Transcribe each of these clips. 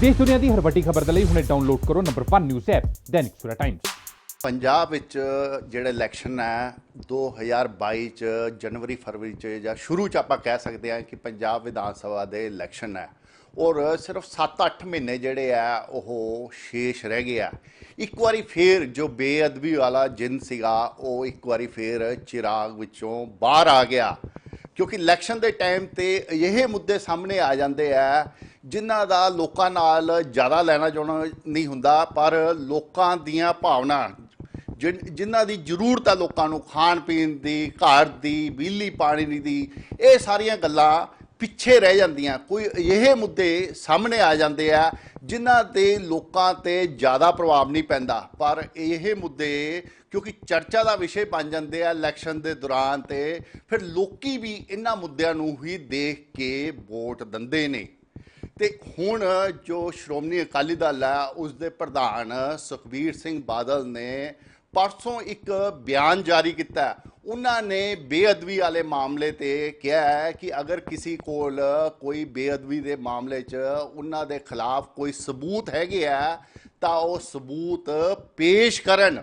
देश दुनिया की हर वड्डी खबर के लिए हुणे डाउनलोड करो number 1 news app Dainik Savera times. Punjab विच ਜਿਹੜੇ ਇਲੈਕਸ਼ਨ ਹੈ 2022 ਚ ਜਨਵਰੀ ਫਰਵਰੀ ਚ ਜਾਂ ਸ਼ੁਰੂ ਚ ਆਪਾਂ ਕਹਿ ਸਕਦੇ ਹਾਂ ਕਿ ਪੰਜਾਬ ਵਿਧਾਨ ਸਭਾ ਦੇ ਇਲੈਕਸ਼ਨ ਹੈ ਔਰ ਸਿਰਫ 7-8 ਮਹੀਨੇ ਜਿਹੜੇ ਆ ਉਹ ਸ਼ੇਸ਼ ਰਹਿ ਗਏ ਆ। ਇੱਕ ਵਾਰੀ ਫੇਰ ਜੋ ਬੇਅਦਬੀ ਵਾਲਾ ਜਿੰਨ ਸੀਗਾ ਉਹ ਇੱਕ ਵਾਰੀ ਫੇਰ ਚਿਰਾਗ ਵਿੱਚੋਂ ਬਾਹਰ ਆ ਗਿਆ ਕਿਉਂਕਿ ਇਲੈਕਸ਼ਨ ਦੇ ਟਾਈਮ ਤੇ ਇਹ ਮੁੱਦੇ ਸਾਹਮਣੇ ਆ ਜਾਂਦੇ ਆ ਜਿਨ੍ਹਾਂ ਦਾ ਲੋਕਾਂ ਨਾਲ ਜ਼ਿਆਦਾ ਲੈਣਾ ਦੇਣਾ ਨਹੀਂ ਹੁੰਦਾ ਪਰ ਲੋਕਾਂ ਦੀਆਂ ਭਾਵਨਾ ਜਿਨ੍ਹਾਂ ਦੀ ਜ਼ਰੂਰਤ ਹੈ ਲੋਕਾਂ ਨੂੰ ਖਾਣ ਪੀਣ ਦੀ ਘਰ ਦੀ ਬਿਜਲੀ ਪਾਣੀ ਦੀ ਇਹ ਸਾਰੀਆਂ ਗੱਲਾਂ ਪਿੱਛੇ ਰਹਿ ਜਾਂਦੀਆਂ। ਕੋਈ ਇਹ ਮੁੱਦੇ ਸਾਹਮਣੇ ਆ ਜਾਂਦੇ ਆ ਜਿਨ੍ਹਾਂ ਤੇ ਲੋਕਾਂ ਤੇ ਜ਼ਿਆਦਾ ਪ੍ਰਭਾਵ ਨਹੀਂ ਪੈਂਦਾ ਪਰ ਇਹ ਮੁੱਦੇ ਕਿਉਂਕਿ ਚਰਚਾ ਦਾ ਵਿਸ਼ੇ ਬਣ ਜਾਂਦੇ ਆ ਇਲੈਕਸ਼ਨ ਦੇ ਦੌਰਾਨ ਤੇ ਫਿਰ ਲੋਕੀ ਵੀ ਇਹਨਾਂ ਮੁੱਦਿਆਂ ਨੂੰ ਹੀ ਦੇਖ ਕੇ ਵੋਟ ਦਿੰਦੇ ਨੇ। ਤੇ ਹੁਣ ਜੋ ਸ਼੍ਰੋਮਣੀ ਅਕਾਲੀ ਦਲ ਹੈ ਉਸ ਦੇ ਪ੍ਰਧਾਨ ਸੁਖਬੀਰ ਸਿੰਘ ਬਾਦਲ ਨੇ परसों एक बयान जारी किया। उन्होंने बेअदबी वाले मामले ते कहा है कि अगर किसी कोल कोई बेअदबी के मामले च उन्हां दे खिलाफ कोई सबूत हैगे है तो वो सबूत पेश करन।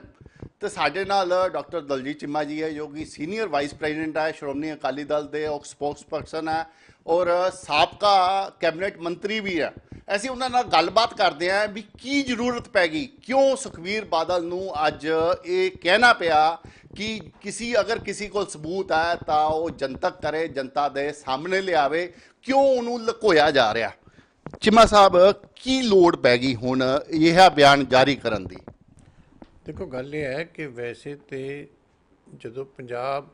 तो साडे नाल डॉक्टर दलजीत चिम्मा जी है जो कि सीनियर वाइस प्रेजिडेंट है श्रोमणी अकाली दल के स्पोक्स पर्सन है और साबका कैबिनेट मंत्री भी है। ਅਸੀਂ ਉਹਨਾਂ ਨਾਲ ਗੱਲਬਾਤ ਕਰਦੇ ਹਾਂ ਵੀ ਕੀ ਜ਼ਰੂਰਤ ਪੈ ਗਈ ਕਿਉਂ ਸੁਖਬੀਰ ਬਾਦਲ ਨੂੰ ਅੱਜ ਇਹ ਕਹਿਣਾ ਪਿਆ ਕਿ ਅਗਰ ਕਿਸੇ ਕੋਲ ਸਬੂਤ ਹੈ ਤਾਂ ਉਹ ਜਨਤਕ ਕਰੇ ਜਨਤਾ ਦੇ ਸਾਹਮਣੇ ਲਿਆਵੇ ਕਿਉਂ ਉਹਨੂੰ ਲੁਕੋਇਆ ਜਾ ਰਿਹਾ। ਚਿਮਾ ਸਾਹਿਬ ਕੀ ਲੋੜ ਪੈ ਗਈ ਹੁਣ ਇਹ ਬਿਆਨ ਜਾਰੀ ਕਰਨ ਦੀ? ਦੇਖੋ ਗੱਲ ਇਹ ਹੈ ਕਿ ਵੈਸੇ ਤੇ ਜਦੋਂ ਪੰਜਾਬ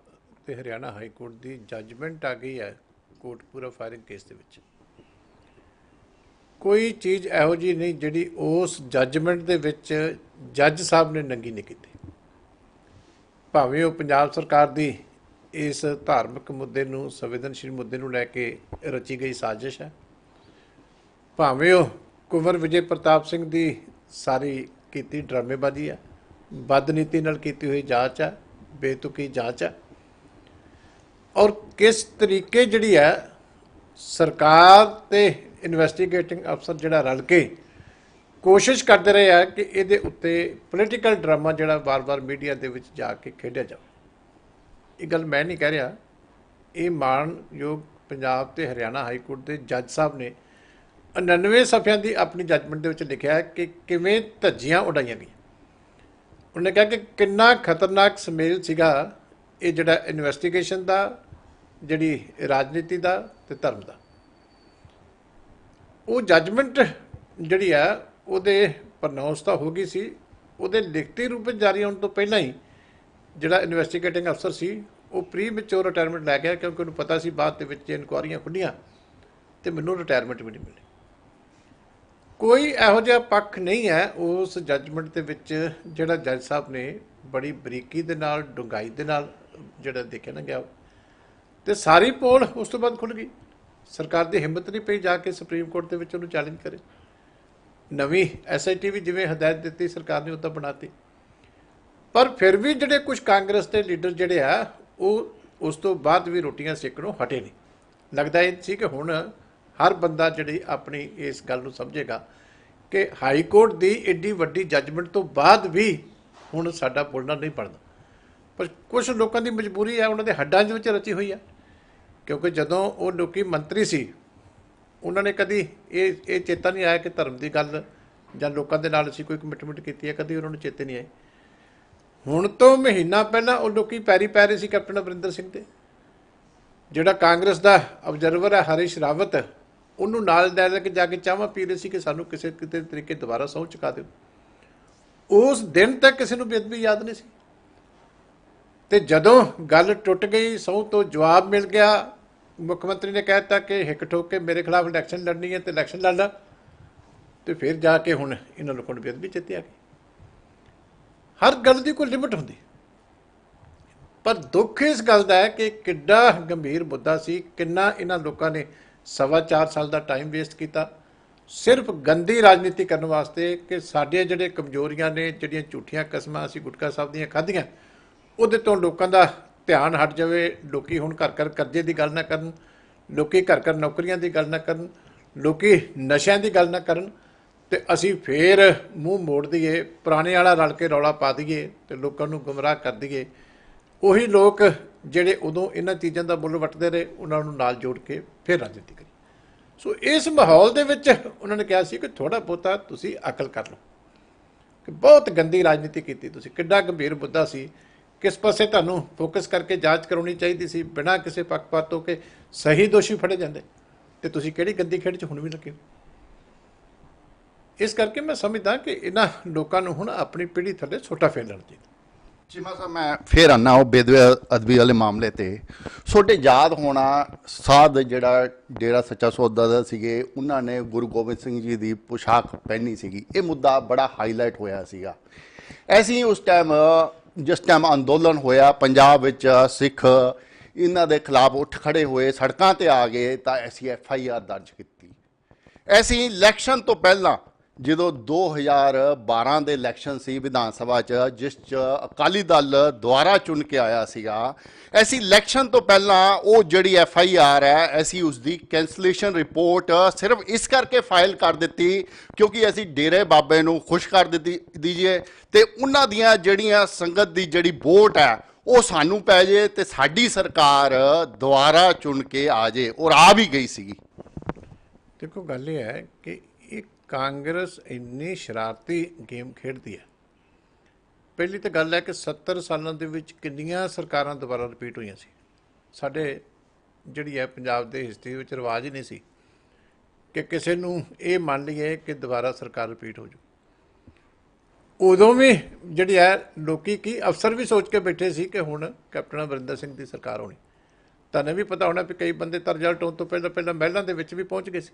ਤੇ ਹਰਿਆਣਾ ਹਾਈ ਕੋਰਟ ਦੀ ਜੱਜਮੈਂਟ ਆ ਗਈ ਹੈ ਕੋਟਪੂਰਾ ਫਾਇਰਿੰਗ ਕੇਸ ਦੇ ਵਿੱਚ ਕੋਈ ਚੀਜ਼ ਇਹੋ ਜਿਹੀ ਨਹੀਂ ਜਿਹੜੀ ਉਸ ਜੱਜਮੈਂਟ ਦੇ ਵਿੱਚ ਜੱਜ ਸਾਹਿਬ ਨੇ ਨੰਗੀ ਨਹੀਂ ਕੀਤੀ। ਭਾਵੇਂ ਉਹ ਪੰਜਾਬ ਸਰਕਾਰ ਦੀ ਇਸ ਧਾਰਮਿਕ ਮੁੱਦੇ ਨੂੰ ਸੰਵੇਦਨਸ਼ੀਲ ਮੁੱਦੇ ਨੂੰ ਲੈ ਕੇ ਰਚੀ ਗਈ ਸਾਜ਼ਿਸ਼ ਹੈ, ਭਾਵੇਂ ਉਹ ਕੁੰਵਰ ਵਿਜੇ ਪ੍ਰਤਾਪ ਸਿੰਘ ਦੀ ਸਾਰੀ ਕੀਤੀ ਡਰਾਮੇਬਾਜ਼ੀ ਹੈ, ਬਦਨੀਤੀ ਨਾਲ ਕੀਤੀ ਹੋਈ ਜਾਂਚ ਹੈ, ਬੇਤੁਕੀ ਜਾਂਚ ਹੈ ਔਰ ਕਿਸ ਤਰੀਕੇ ਜਿਹੜੀ ਹੈ ਸਰਕਾਰ ਤੇ ਇਨਵੈਸਟੀਗੇਟਿੰਗ ਅਫਸਰ ਜਿਹੜਾ ਰਲ ਕੇ ਕੋਸ਼ਿਸ਼ ਕਰਦੇ ਰਹੇ ਆ ਕਿ ਇਹਦੇ ਉੱਤੇ ਪੋਲੀਟੀਕਲ ਡਰਾਮਾ ਜਿਹੜਾ ਵਾਰ-ਵਾਰ ਮੀਡੀਆ ਦੇ ਵਿੱਚ ਜਾ ਕੇ ਖੇਡਿਆ ਜਾਵੇ। ਇਹ ਗੱਲ ਮੈਂ ਨਹੀਂ ਕਹਿ ਰਿਹਾ, ਇਹ ਮਾਣਯੋਗ ਪੰਜਾਬ ਤੇ ਹਰਿਆਣਾ ਹਾਈ ਕੋਰਟ ਦੇ ਜੱਜ ਸਾਹਿਬ ਨੇ 99 ਸਫ਼ਿਆਂ ਦੀ ਆਪਣੀ ਜੱਜਮੈਂਟ ਦੇ ਵਿੱਚ ਲਿਖਿਆ ਕਿ ਕਿਵੇਂ ਧੱਜੀਆਂ ਉਡਾਈਆਂ ਗਈਆਂ। ਉਹਨੇ ਕਿਹਾ ਕਿ ਕਿੰਨਾ ਖਤਰਨਾਕ ਸਮੇਲ ਸੀਗਾ ਇਹ ਜਿਹੜਾ ਇਨਵੈਸਟੀਗੇਸ਼ਨ ਦਾ, ਜਿਹੜੀ ਰਾਜਨੀਤੀ ਦਾ ਤੇ ਧਰਮ ਦਾ। ਉਹ ਜੱਜਮੈਂਟ ਜਿਹੜੀ ਆ ਉਹਦੇ ਪ੍ਰਨਾਉਂਸ ਤਾਂ ਹੋ ਗਈ ਸੀ, ਉਹਦੇ ਲਿਖਤੀ ਰੂਪ ਵਿੱਚ ਜਾਰੀ ਹੋਣ ਤੋਂ ਪਹਿਲਾਂ ਹੀ ਜਿਹੜਾ ਇਨਵੈਸਟੀਗੇਟਿੰਗ ਅਫਸਰ ਸੀ ਉਹ ਪ੍ਰੀ ਮੈਚੋਰ ਰਿਟਾਇਰਮੈਂਟ ਲੈ ਗਿਆ ਕਿਉਂਕਿ ਉਹਨੂੰ ਪਤਾ ਸੀ ਬਾਅਦ ਦੇ ਵਿੱਚ ਇਨਕੁਆਰੀਆਂ ਖੁੱਲੀਆਂ ਤੇ ਮੈਨੂੰ ਰਿਟਾਇਰਮੈਂਟ ਵੀ ਨਹੀਂ ਮਿਲੀ। ਕੋਈ ਇਹੋ ਜਿਹਾ ਪੱਖ ਨਹੀਂ ਹੈ ਉਸ ਜੱਜਮੈਂਟ ਦੇ ਵਿੱਚ ਜਿਹੜਾ ਜੱਜ ਸਾਹਿਬ ਨੇ ਬੜੀ ਬਰੀਕੀ ਦੇ ਨਾਲ ਡੂੰਘਾਈ ਦੇ ਨਾਲ ਜਿਹੜਾ ਦੇਖਿਆ ਨਾ ਗਿਆ ਤੇ ਸਾਰੀ ਪੋਲ ਉਸ ਤੋਂ ਬਾਅਦ ਖੁੱਲ੍ਹ ਗਈ। ਸਰਕਾਰ ਦੀ ਹਿੰਮਤ ਨਹੀਂ ਪਈ ਜਾ ਕੇ ਸੁਪਰੀਮ ਕੋਰਟ ਦੇ ਵਿੱਚ ਉਹਨੂੰ ਚੈਲੰਜ ਕਰੇ। ਨਵੀਂ SIT ਵੀ ਜਿਵੇਂ ਹਦਾਇਤ ਦਿੱਤੀ ਸਰਕਾਰ ਨੇ ਉੱਦਾਂ ਬਣਾਤੀ ਪਰ ਫਿਰ ਵੀ ਜਿਹੜੇ ਕੁਝ ਕਾਂਗਰਸ ਦੇ ਲੀਡਰ ਜਿਹੜੇ ਆ ਉਹ ਉਸ ਤੋਂ ਬਾਅਦ ਵੀ ਰੋਟੀਆਂ ਸੇਕਣੋਂ ਹਟੇ ਨਹੀਂ। ਲੱਗਦਾ ਇਹ ਸੀ ਕਿ ਹੁਣ ਹਰ ਬੰਦਾ ਜਿਹੜੀ ਆਪਣੀ ਇਸ ਗੱਲ ਨੂੰ ਸਮਝੇਗਾ ਕਿ ਹਾਈ ਕੋਰਟ ਦੀ ਐਡੀ ਵੱਡੀ ਜੱਜਮੈਂਟ ਤੋਂ ਬਾਅਦ ਵੀ ਹੁਣ ਸਾਡਾ ਬੋਲਣਾ ਨਹੀਂ ਬਣਦਾ। ਪਰ ਕੁਝ ਲੋਕਾਂ ਦੀ ਮਜਬੂਰੀ ਹੈ, ਉਹਨਾਂ ਦੇ ਹੱਡਾਂ ਦੇ ਵਿੱਚ ਰਚੀ ਹੋਈ ਹੈ ਕਿਉਂਕਿ ਜਦੋਂ ਉਹ ਲੋਕੀ ਮੰਤਰੀ ਸੀ ਉਹਨਾਂ ਨੇ ਕਦੀ ਇਹ ਚੇਤਾ ਨਹੀਂ ਆਇਆ ਕਿ ਧਰਮ ਦੀ ਗੱਲ ਜਾਂ ਲੋਕਾਂ ਦੇ ਨਾਲ ਅਸੀਂ ਕੋਈ ਕਮਿਟਮੈਂਟ ਕੀਤੀ ਹੈ, ਕਦੀ ਉਹਨਾਂ ਨੂੰ ਚੇਤੇ ਨਹੀਂ ਆਏ। ਹੁਣ ਤੋਂ ਮਹੀਨਾ ਪਹਿਲਾਂ ਉਹ ਲੋਕੀ ਪੈਰੀ ਪੈ ਰਹੇ ਸੀ ਕੈਪਟਨ ਅਮਰਿੰਦਰ ਸਿੰਘ ਦੇ। ਜਿਹੜਾ ਕਾਂਗਰਸ ਦਾ ਅਬਜ਼ਰਵਰ ਹੈ ਹਰੀਸ਼ ਰਾਵਤ ਉਹਨੂੰ ਨਾਲ ਲੈ ਕੇ ਜਾ ਕੇ ਚਾਹਾਂ ਪੀ ਰਹੇ ਸੀ ਕਿ ਸਾਨੂੰ ਕਿਸੇ ਤਰੀਕੇ ਦੁਬਾਰਾ ਸਹੁੰ ਚੁਕਾ ਦਿਓ। ਉਸ ਦਿਨ ਤੱਕ ਕਿਸੇ ਨੂੰ ਬੇਅਦਬੀ ਯਾਦ ਨਹੀਂ ਸੀ ਤੇ ਜਦੋਂ ਗੱਲ ਟੁੱਟ ਗਈ ਸਹੁੰ ਤੋਂ ਜਵਾਬ ਮਿਲ ਗਿਆ ਮੁੱਖ ਮੰਤਰੀ ਨੇ ਕਹਿ ਦਿੱਤਾ ਕਿ ਹਿੱਕ ਠੋਕ ਕੇ ਮੇਰੇ ਖਿਲਾਫ ਇਲੈਕਸ਼ਨ ਲੜਨੀ ਹੈ ਤੇ ਇਲੈਕਸ਼ਨ ਲੜ ਲਾ ਤੇ ਫਿਰ ਜਾ ਕੇ ਹੁਣ ਇਹਨਾਂ ਲੋਕਾਂ ਨੂੰ ਬੇਅਦਬੀ ਚੇਤੇ ਆ ਗਈ। ਹਰ ਗੱਲ ਦੀ ਕੋਈ ਲਿਮਿਟ ਹੁੰਦੀ ਪਰ ਦੁੱਖ ਇਸ ਗੱਲ ਦਾ ਹੈ ਕਿ ਕਿੱਡਾ ਗੰਭੀਰ ਮੁੱਦਾ ਸੀ, ਕਿੰਨਾ ਇਹਨਾਂ ਲੋਕਾਂ ਨੇ 4.25 ਸਾਲ ਦਾ ਟਾਈਮ ਵੇਸਟ ਕੀਤਾ ਸਿਰਫ ਗੰਦੀ ਰਾਜਨੀਤੀ ਕਰਨ ਵਾਸਤੇ ਕਿ ਸਾਡੇ ਜਿਹੜੇ ਕਮਜ਼ੋਰੀਆਂ ਨੇ, ਜਿਹੜੀਆਂ ਝੂਠੀਆਂ ਕਸਮਾਂ ਅਸੀਂ ਗੁਟਕਾ ਸਾਹਿਬ ਦੀਆਂ ਖਾਧੀਆਂ ਉਹਦੇ ਤੋਂ ਲੋਕਾਂ ਦਾ ਧਿਆਨ ਹਟ ਜਾਵੇ। ਲੋਕੀ ਹੁਣ ਘਰ ਘਰ ਕਰਜ਼ੇ ਦੀ ਗੱਲ ਨਾ ਕਰਨ, ਲੋਕੀ ਘਰ ਘਰ ਨੌਕਰੀਆਂ ਦੀ ਗੱਲ ਨਾ ਕਰਨ, ਲੋਕੀ ਨਸ਼ਿਆਂ ਦੀ ਗੱਲ ਨਾ ਕਰਨ ਤੇ ਅਸੀਂ ਫੇਰ ਮੂੰਹ ਮੋੜ ਦਈਏ, ਪੁਰਾਣੇ ਵਾਲਾ ਰਲ ਕੇ ਰੌਲਾ ਪਾ ਦਈਏ ਤੇ ਲੋਕਾਂ ਨੂੰ ਗੁੰਮਰਾਹ ਕਰ ਦਈਏ। ਉਹੀ ਲੋਕ ਜਿਹੜੇ ਉਦੋਂ ਇਹਨਾਂ ਚੀਜ਼ਾਂ ਦਾ ਮੁੱਲ ਵੱਟਦੇ ਰਹੇ, ਉਹਨਾਂ ਨੂੰ ਨਾਲ ਜੋੜ ਕੇ ਫਿਰ ਰਾਜਨੀਤੀ ਕਰੀ। ਸੋ ਇਸ ਮਾਹੌਲ ਦੇ ਵਿੱਚ ਉਹਨਾਂ ਨੇ ਕਿਹਾ ਸੀ ਕਿ ਥੋੜ੍ਹਾ ਬਹੁਤਾ ਤੁਸੀਂ ਅਕਲ ਕਰ ਲਓ, ਕਿ ਬਹੁਤ ਗੰਦੀ ਰਾਜਨੀਤੀ ਕੀਤੀ ਤੁਸੀਂ, ਕਿੱਡਾ ਗੰਭੀਰ ਮੁੱਦਾ ਸੀ, ਕਿਸ ਪਾਸੇ ਤੁਹਾਨੂੰ ਫੋਕਸ ਕਰਕੇ ਜਾਂਚ ਕਰਾਉਣੀ ਚਾਹੀਦੀ ਸੀ, ਬਿਨਾਂ ਕਿਸੇ ਪੱਖਪਾਤ ਤੋਂ ਕਿ ਸਹੀ ਦੋਸ਼ੀ ਫੜੇ ਜਾਂਦੇ, ਤੇ ਤੁਸੀਂ ਕਿਹੜੀ ਗੰਦੀ ਖੇਡ 'ਚ ਹੁਣ ਵੀ ਲੱਗੇ ਹੋ। ਇਸ ਕਰਕੇ ਮੈਂ ਸਮਝਦਾ ਕਿ ਇਹਨਾਂ ਲੋਕਾਂ ਨੂੰ ਹੁਣ ਆਪਣੀ ਪੀੜ੍ਹੀ ਥੱਲੇ ਛੋਟਾ ਫੇਰ ਲੈਣਾ ਚਾਹੀਦਾ। ਚੀਮਾ ਸਾਹਿਬ, ਮੈਂ ਫੇਰ ਆਨਾ ਉਹ ਬੇਦਵੇ ਅਦਬੀ ਵਾਲੇ ਮਾਮਲੇ ਤੇ। ਤੁਹਾਡੇ ਯਾਦ ਹੋਣਾ ਸਾਧ ਜਿਹੜਾ ਡੇਰਾ ਸੱਚਾ ਸੌਦਾ ਦਾ ਸੀਗੇ, ਉਹਨਾਂ ਨੇ ਗੁਰੂ ਗੋਬਿੰਦ ਸਿੰਘ ਜੀ ਦੀ ਪੁਸ਼ਾਕ ਪਹਿਨੀ ਸੀਗੀ। ਇਹ ਮੁੱਦਾ ਬੜਾ ਹਾਈਲਾਈਟ ਹੋਇਆ ਸੀਗਾ। ਐਸੀ ਉਸ ਟਾਈਮ ਜਿਸ ਟਾਈਮ ਅੰਦੋਲਨ ਹੋਇਆ ਪੰਜਾਬ ਵਿੱਚ, ਸਿੱਖ ਇਹਨਾਂ ਦੇ ਖਿਲਾਫ ਉੱਠ ਖੜੇ ਹੋਏ, ਸੜਕਾਂ ਤੇ ਆ ਗਏ, ਤਾਂ ਐਸੀ FIR ਦਰਜ ਕੀਤੀ। ਐਸੀ ਇਲੈਕਸ਼ਨ ਤੋਂ ਪਹਿਲਾਂ ਜਦੋਂ 2012 ਦੇ ਇਲੈਕਸ਼ਨ ਸੀ ਵਿਧਾਨ ਸਭਾ 'ਚ, ਜਿਸ 'ਚ ਅਕਾਲੀ ਦਲ ਦੁਆਰਾ ਚੁਣ ਕੇ ਆਇਆ ਸੀਗਾ, ਐਸੀ ਇਲੈਕਸ਼ਨ ਤੋਂ ਪਹਿਲਾਂ ਉਹ ਜਿਹੜੀ FIR ਹੈ, ਅਸੀਂ ਉਸ ਦੀ ਕੈਂਸਲੇਸ਼ਨ ਰਿਪੋਰਟ ਸਿਰਫ ਇਸ ਕਰਕੇ ਫਾਈਲ ਕਰ ਦਿੱਤੀ ਕਿਉਂਕਿ ਅਸੀਂ ਡੇਰੇ ਬਾਬੇ ਨੂੰ ਖੁਸ਼ ਕਰ ਦੀਜੀਏ ਤੇ ਉਹਨਾਂ ਦੀਆਂ ਜਿਹੜੀਆਂ ਸੰਗਤ ਦੀ ਜਿਹੜੀ ਵੋਟ ਹੈ ਉਹ ਸਾਨੂੰ ਪੈ ਜੇ ਤੇ ਸਾਡੀ ਸਰਕਾਰ ਦੁਆਰਾ ਚੁਣ ਕੇ ਆ ਜੇ, ਔਰ ਆ ਵੀ ਗਈ ਸੀਗੀ। ਦੇਖੋ, ਗੱਲ ਇਹ ਹੈ ਕਿ ਇਹ ਕਾਂਗਰਸ ਇੰਨੀ ਸ਼ਰਾਰਤੀ ਗੇਮ ਖੇਡਦੀ ਹੈ। ਪਹਿਲੀ ਤਾਂ ਗੱਲ ਹੈ ਕਿ 70 ਸਾਲਾਂ ਦੇ ਵਿੱਚ ਕਿੰਨੀਆਂ ਸਰਕਾਰਾਂ ਦੁਬਾਰਾ ਰਿਪੀਟ ਹੋਈਆਂ ਸੀ। ਸਾਡੇ ਜਿਹੜੀ ਹੈ ਪੰਜਾਬ ਦੇ ਹਿਸਟਰੀ ਵਿੱਚ ਰਿਵਾਜ ਹੀ ਨਹੀਂ ਸੀ ਕਿ ਕਿਸੇ ਨੂੰ ਇਹ ਮੰਨ ਲਈਏ ਕਿ ਦੁਬਾਰਾ ਸਰਕਾਰ ਰਿਪੀਟ ਹੋ ਜੂ। ਉਦੋਂ ਵੀ ਜਿਹੜੀ ਹੈ ਲੋਕੀ ਕੀ ਅਫਸਰ ਵੀ ਸੋਚ ਕੇ ਬੈਠੇ ਸੀ ਕਿ ਹੁਣ ਕੈਪਟਨ ਅਮਰਿੰਦਰ ਸਿੰਘ ਦੀ ਸਰਕਾਰ ਹੋਣੀ। ਤੁਹਾਨੂੰ ਵੀ ਪਤਾ ਹੋਣਾ ਵੀ ਕਈ ਬੰਦੇ ਤਾਂ ਰਿਜ਼ਲਟ ਹੋਣ ਤੋਂ ਪਹਿਲਾਂ ਮਹਿਲਾਂ ਦੇ ਵਿੱਚ ਵੀ ਪਹੁੰਚ ਗਏ ਸੀ,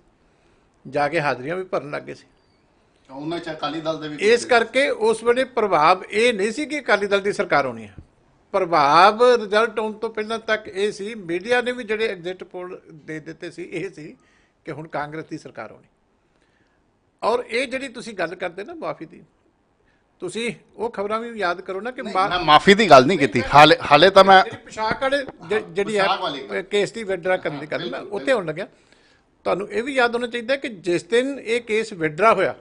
ਜਾ ਕੇ ਹਾਜ਼ਰੀਆਂ ਵੀ ਭਰਨ ਲੱਗੇ ਸੀ। ਉਹਨਾਂ 'ਚ ਅਕਾਲੀ ਦਲ ਦੇ ਵੀ ਇਸ ਕਰਕੇ ਉਸ ਵੇਲੇ ਪ੍ਰਭਾਵ ਇਹ ਨਹੀਂ ਸੀ ਕਿ ਅਕਾਲੀ ਦਲ ਦੀ ਸਰਕਾਰ ਹੋਣੀ ਹੈ। ਪ੍ਰਭਾਵ ਰਿਜ਼ਲਟ ਆਉਣ ਤੋਂ ਪਹਿਲਾਂ ਤੱਕ ਇਹ ਸੀ, ਮੀਡੀਆ ਨੇ ਵੀ ਜਿਹੜੇ ਐਗਜ਼ਿਟ ਪੋਲ ਦੇ ਦਿੱਤੇ ਸੀ, ਇਹ ਸੀ ਕਿ ਹੁਣ ਕਾਂਗਰਸ ਦੀ ਸਰਕਾਰ ਹੋਣੀ। ਔਰ ਇਹ ਜਿਹੜੀ ਤੁਸੀਂ ਗੱਲ ਕਰਦੇ ਨਾ ਮਾਫੀ ਦੀ, ਤੁਸੀਂ ਉਹ ਖਬਰਾਂ ਵੀ ਯਾਦ ਕਰੋ ਨਾ ਕਿ ਮੈਂ ਮਾਫੀ ਦੀ ਗੱਲ ਨਹੀਂ ਕੀਤੀ, ਹਾਲੇ ਤਾਂ ਮੈਂ ਪੋਸ਼ਾਕ ਵਾਲੇ ਜਿਹੜੀ ਹੈ ਕੇਸ ਦੀ ਵਿਡਰਾ ਕਰਨ ਦੀ ਗੱਲ ਮੈਂ ਉੱਥੇ ਆਉਣ ਲੱਗਿਆ। ਤੁਹਾਨੂੰ ਇਹ ਵੀ ਯਾਦ ਹੋਣਾ ਚਾਹੀਦਾ ਕਿ ਜਿਸ ਦਿਨ ਇਹ ਕੇਸ ਵਿਡਰਾ ਹੋਇਆ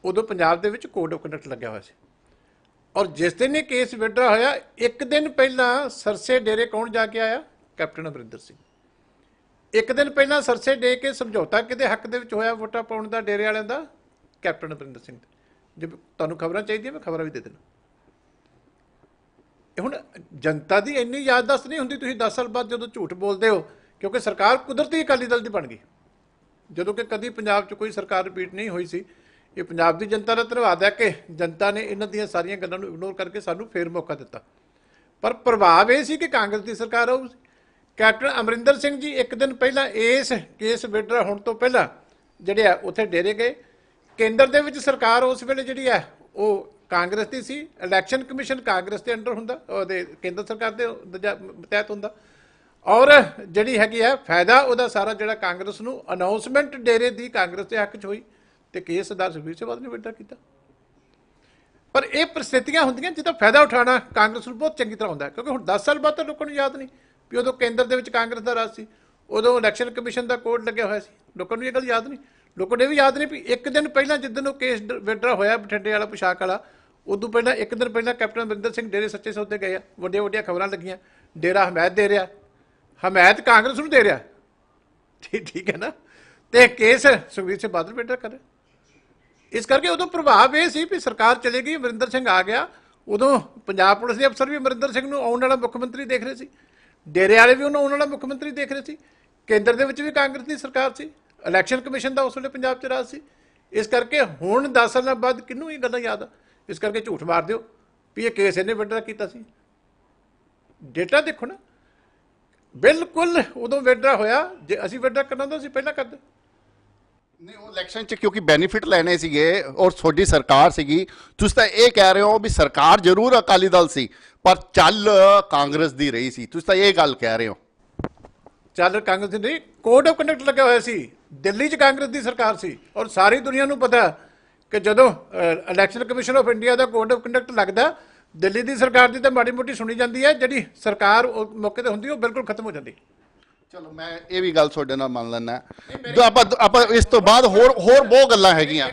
ਉਦੋਂ ਪੰਜਾਬ ਦੇ ਵਿੱਚ ਕੋਡ ਆਫ ਕੰਡਕਟ ਲੱਗਿਆ ਹੋਇਆ ਸੀ, ਔਰ ਜਿਸ ਦਿਨ ਇਹ ਕੇਸ ਵਿਡਰਾ ਹੋਇਆ ਇੱਕ ਦਿਨ ਪਹਿਲਾਂ ਸਰਸੇ ਡੇਰੇ ਕੌਣ ਜਾ ਕੇ ਆਇਆ? ਕੈਪਟਨ ਅਮਰਿੰਦਰ ਸਿੰਘ। ਇੱਕ ਦਿਨ ਪਹਿਲਾਂ ਸਰਸੇ ਡੇ ਕੇ ਸਮਝੌਤਾ ਕਿਹਦੇ ਹੱਕ ਦੇ ਵਿੱਚ ਹੋਇਆ ਵੋਟਾਂ ਪਾਉਣ ਦਾ? ਡੇਰੇ ਵਾਲਿਆਂ ਦਾ, ਕੈਪਟਨ ਅਮਰਿੰਦਰ ਸਿੰਘ। ਜੇ ਤੁਹਾਨੂੰ ਖਬਰਾਂ ਚਾਹੀਦੀਆਂ ਮੈਂ ਖਬਰਾਂ ਵੀ ਦੇ ਦੇਣਾ। ਹੁਣ ਜਨਤਾ ਦੀ ਇੰਨੀ ਯਾਦਦਾਸ਼ਤ ਨਹੀਂ ਹੁੰਦੀ, ਤੁਸੀਂ 10 ਸਾਲ ਬਾਅਦ ਜਦੋਂ ਝੂਠ ਬੋਲਦੇ ਹੋ, ਕਿਉਂਕਿ ਸਰਕਾਰ ਕੁਦਰਤੀ ਅਕਾਲੀ ਦਲ ਦੀ ਬਣ ਗਈ, ਜਦੋਂ ਕਿ ਕਦੀ ਪੰਜਾਬ 'ਚ ਕੋਈ ਸਰਕਾਰ ਰਿਪੀਟ ਨਹੀਂ ਹੋਈ ਸੀ। ਇਹ ਪੰਜਾਬ ਦੀ ਜਨਤਾ ਦਾ ਧੰਨਵਾਦ ਹੈ ਕਿ ਜਨਤਾ ਨੇ ਇਹਨਾਂ ਦੀਆਂ ਸਾਰੀਆਂ ਗੱਲਾਂ ਨੂੰ ਇਗਨੋਰ ਕਰਕੇ ਸਾਨੂੰ ਫੇਰ ਮੌਕਾ ਦਿੱਤਾ। ਪਰ ਪ੍ਰਭਾਵ ਇਹ ਸੀ ਕਿ ਕਾਂਗਰਸ ਦੀ ਸਰਕਾਰ ਆਊ। ਕੈਪਟਨ ਅਮਰਿੰਦਰ ਸਿੰਘ ਜੀ ਇੱਕ ਦਿਨ ਪਹਿਲਾਂ ਇਸ ਕੇਸ ਵਿਡਰਾ ਹੋਣ ਤੋਂ ਪਹਿਲਾਂ ਜਿਹੜੇ ਆ ਉੱਥੇ ਡੇਰੇ ਗਏ। ਕੇਂਦਰ ਦੇ ਵਿੱਚ ਸਰਕਾਰ ਉਸ ਵੇਲੇ ਜਿਹੜੀ ਹੈ ਉਹ ਕਾਂਗਰਸ ਦੀ ਸੀ। ਇਲੈਕਸ਼ਨ ਕਮਿਸ਼ਨ ਕਾਂਗਰਸ ਦੇ ਅੰਡਰ ਹੁੰਦਾ, ਉਹਦੇ ਕੇਂਦਰ ਸਰਕਾਰ ਦੇ ਤਹਿਤ ਹੁੰਦਾ, ਔਰ ਜਿਹੜੀ ਹੈਗੀ ਹੈ ਫਾਇਦਾ ਉਹਦਾ ਸਾਰਾ ਜਿਹੜਾ ਕਾਂਗਰਸ ਨੂੰ ਅਨਾਉਂਸਮੈਂਟ ਡੇਰੇ ਦੀ ਕਾਂਗਰਸ ਦੇ ਹੱਕ 'ਚ ਹੋਈ ਤੇ ਕੇਸ ਸਰਦਾਰ ਸੁਖਬੀਰ ਸਿੰਘ ਬਾਦਲ ਨੇ ਵਿਡਰਾ ਕੀਤਾ। ਪਰ ਇਹ ਪਰਿਸਥਿਤੀਆਂ ਹੁੰਦੀਆਂ ਜਿਹਦਾ ਫਾਇਦਾ ਉਠਾਉਣਾ ਕਾਂਗਰਸ ਨੂੰ ਬਹੁਤ ਚੰਗੀ ਤਰ੍ਹਾਂ ਹੁੰਦਾ, ਕਿਉਂਕਿ ਹੁਣ 10 ਸਾਲ ਬਾਅਦ ਤਾਂ ਲੋਕਾਂ ਨੂੰ ਯਾਦ ਨਹੀਂ ਵੀ ਉਦੋਂ ਕੇਂਦਰ ਦੇ ਵਿੱਚ ਕਾਂਗਰਸ ਦਾ ਰਾਜ ਸੀ, ਉਦੋਂ ਇਲੈਕਸ਼ਨ ਕਮਿਸ਼ਨ ਦਾ ਕੋਡ ਲੱਗਿਆ ਹੋਇਆ ਸੀ। ਲੋਕਾਂ ਨੂੰ ਇਹ ਗੱਲ ਯਾਦ ਨਹੀਂ। ਲੋਕਾਂ ਨੂੰ ਇਹ ਵੀ ਯਾਦ ਨਹੀਂ ਵੀ ਇੱਕ ਦਿਨ ਪਹਿਲਾਂ ਜਿੱਦਣ ਉਹ ਕੇਸ ਵਿਡਰਾ ਹੋਇਆ ਬਠਿੰਡੇ ਵਾਲਾ ਪੁਸ਼ਾਕ ਵਾਲਾ, ਉਦੋਂ ਪਹਿਲਾਂ ਇੱਕ ਦਿਨ ਪਹਿਲਾਂ ਕੈਪਟਨ ਅਮਰਿੰਦਰ ਸਿੰਘ ਡੇਰੇ ਸੱਚੇ ਸੌਦੇ ਗਏ ਆ। ਵੱਡੀਆਂ ਵੱਡੀਆਂ ਖਬਰਾਂ ਲੱਗੀਆਂ, ਡੇਰਾ ਹਮਾਇਤ ਦੇ ਰਿਹਾ, ਹਮਾਇਤ ਕਾਂਗਰਸ ਨੂੰ ਦੇ ਰਿਹਾ। ਠੀਕ ਹੈ ਨਾ, ਤੇ ਕੇਸ ਸੁਖਬੀਰ ਸਿੰਘ ਬਾਦਲ ਵਿਡਰਾ ਕਰ ਰਿਹਾ। ਇਸ ਕਰਕੇ ਉਦੋਂ ਪ੍ਰਭਾਵ ਇਹ ਸੀ ਵੀ ਸਰਕਾਰ ਚਲੇ ਗਈ, ਅਮਰਿੰਦਰ ਸਿੰਘ ਆ ਗਿਆ। ਉਦੋਂ ਪੰਜਾਬ ਪੁਲਿਸ ਦੇ ਅਫਸਰ ਵੀ ਅਮਰਿੰਦਰ ਸਿੰਘ ਨੂੰ ਆਉਣ ਵਾਲਾ ਮੁੱਖ ਮੰਤਰੀ ਦੇਖ ਰਹੇ ਸੀ, ਡੇਰੇ ਵਾਲੇ ਵੀ ਉਹਨੂੰ ਆਉਣ ਵਾਲਾ ਮੁੱਖ ਮੰਤਰੀ ਦੇਖ ਰਹੇ ਸੀ, ਕੇਂਦਰ ਦੇ ਵਿੱਚ ਵੀ ਕਾਂਗਰਸ ਦੀ ਸਰਕਾਰ ਸੀ, ਇਲੈਕਸ਼ਨ ਕਮਿਸ਼ਨ ਦਾ ਉਸ ਵੇਲੇ ਪੰਜਾਬ 'ਚ ਰਾਜ ਸੀ। ਇਸ ਕਰਕੇ ਹੁਣ 10 ਸਾਲਾਂ ਬਾਅਦ ਕਿਹਨੂੰ ਇਹ ਗੱਲਾਂ ਯਾਦ ਆ? ਇਸ ਕਰਕੇ ਝੂਠ ਮਾਰ ਦਿਓ ਵੀ ਇਹ ਕੇਸ ਇਹਨੇ ਵਿਡਰਾ ਕੀਤਾ ਸੀ। ਡੇਟਾ ਦੇਖੋ ਨਾ, ਬਿਲਕੁਲ ਉਦੋਂ ਵਿਡਰਾ ਹੋਇਆ। ਜੇ ਅਸੀਂ ਵਿਡਰਾ ਕਰਨਾ ਤਾਂ ਅਸੀਂ ਪਹਿਲਾਂ ਕਰਦੇ ਨਹੀਂ। ਉਹ ਇਲੈਕਸ਼ਨ 'ਚ ਕਿਉਂਕਿ ਬੈਨੀਫਿਟ ਲੈਣੇ ਸੀਗੇ ਔਰ ਤੁਹਾਡੀ ਸਰਕਾਰ ਸੀਗੀ। ਤੁਸੀਂ ਤਾਂ ਇਹ ਕਹਿ ਰਹੇ ਹੋ ਵੀ ਸਰਕਾਰ ਜ਼ਰੂਰ ਅਕਾਲੀ ਦਲ ਸੀ ਪਰ ਚੱਲ ਕਾਂਗਰਸ ਦੀ ਰਹੀ ਸੀ। ਤੁਸੀਂ ਤਾਂ ਇਹ ਗੱਲ ਕਹਿ ਰਹੇ ਹੋ। ਚੱਲ ਕਾਂਗਰਸ ਦੀ ਨਹੀਂ, ਕੋਡ ਆਫ ਕੰਡਕਟ ਲੱਗਿਆ ਹੋਇਆ ਸੀ। ਦਿੱਲੀ 'ਚ ਕਾਂਗਰਸ ਦੀ ਸਰਕਾਰ ਸੀ ਔਰ ਸਾਰੀ ਦੁਨੀਆ ਨੂੰ ਪਤਾ ਕਿ ਜਦੋਂ election commission of India the code of conduct ਲੱਗਦਾ, ਦਿੱਲੀ ਦੀ ਸਰਕਾਰ ਦੀ ਤਾਂ ਮਾੜੀ ਮੋਟੀ ਸੁਣੀ ਜਾਂਦੀ ਹੈ, ਜਿਹੜੀ ਸਰਕਾਰ ਮੌਕੇ ਤੇ ਹੁੰਦੀ ਉਹ ਬਿਲਕੁਲ ਖਤਮ ਹੋ ਜਾਂਦੀ। ਚਲੋ ਮੈਂ ਇਹ ਵੀ ਗੱਲ ਤੁਹਾਡੇ ਨਾਲ ਮੰਨ ਲੈਣਾ, ਆਪਾਂ ਇਸ ਤੋਂ ਬਾਅਦ ਹੋਰ ਬਹੁਤ ਗੱਲਾਂ ਹੈਗੀਆਂ।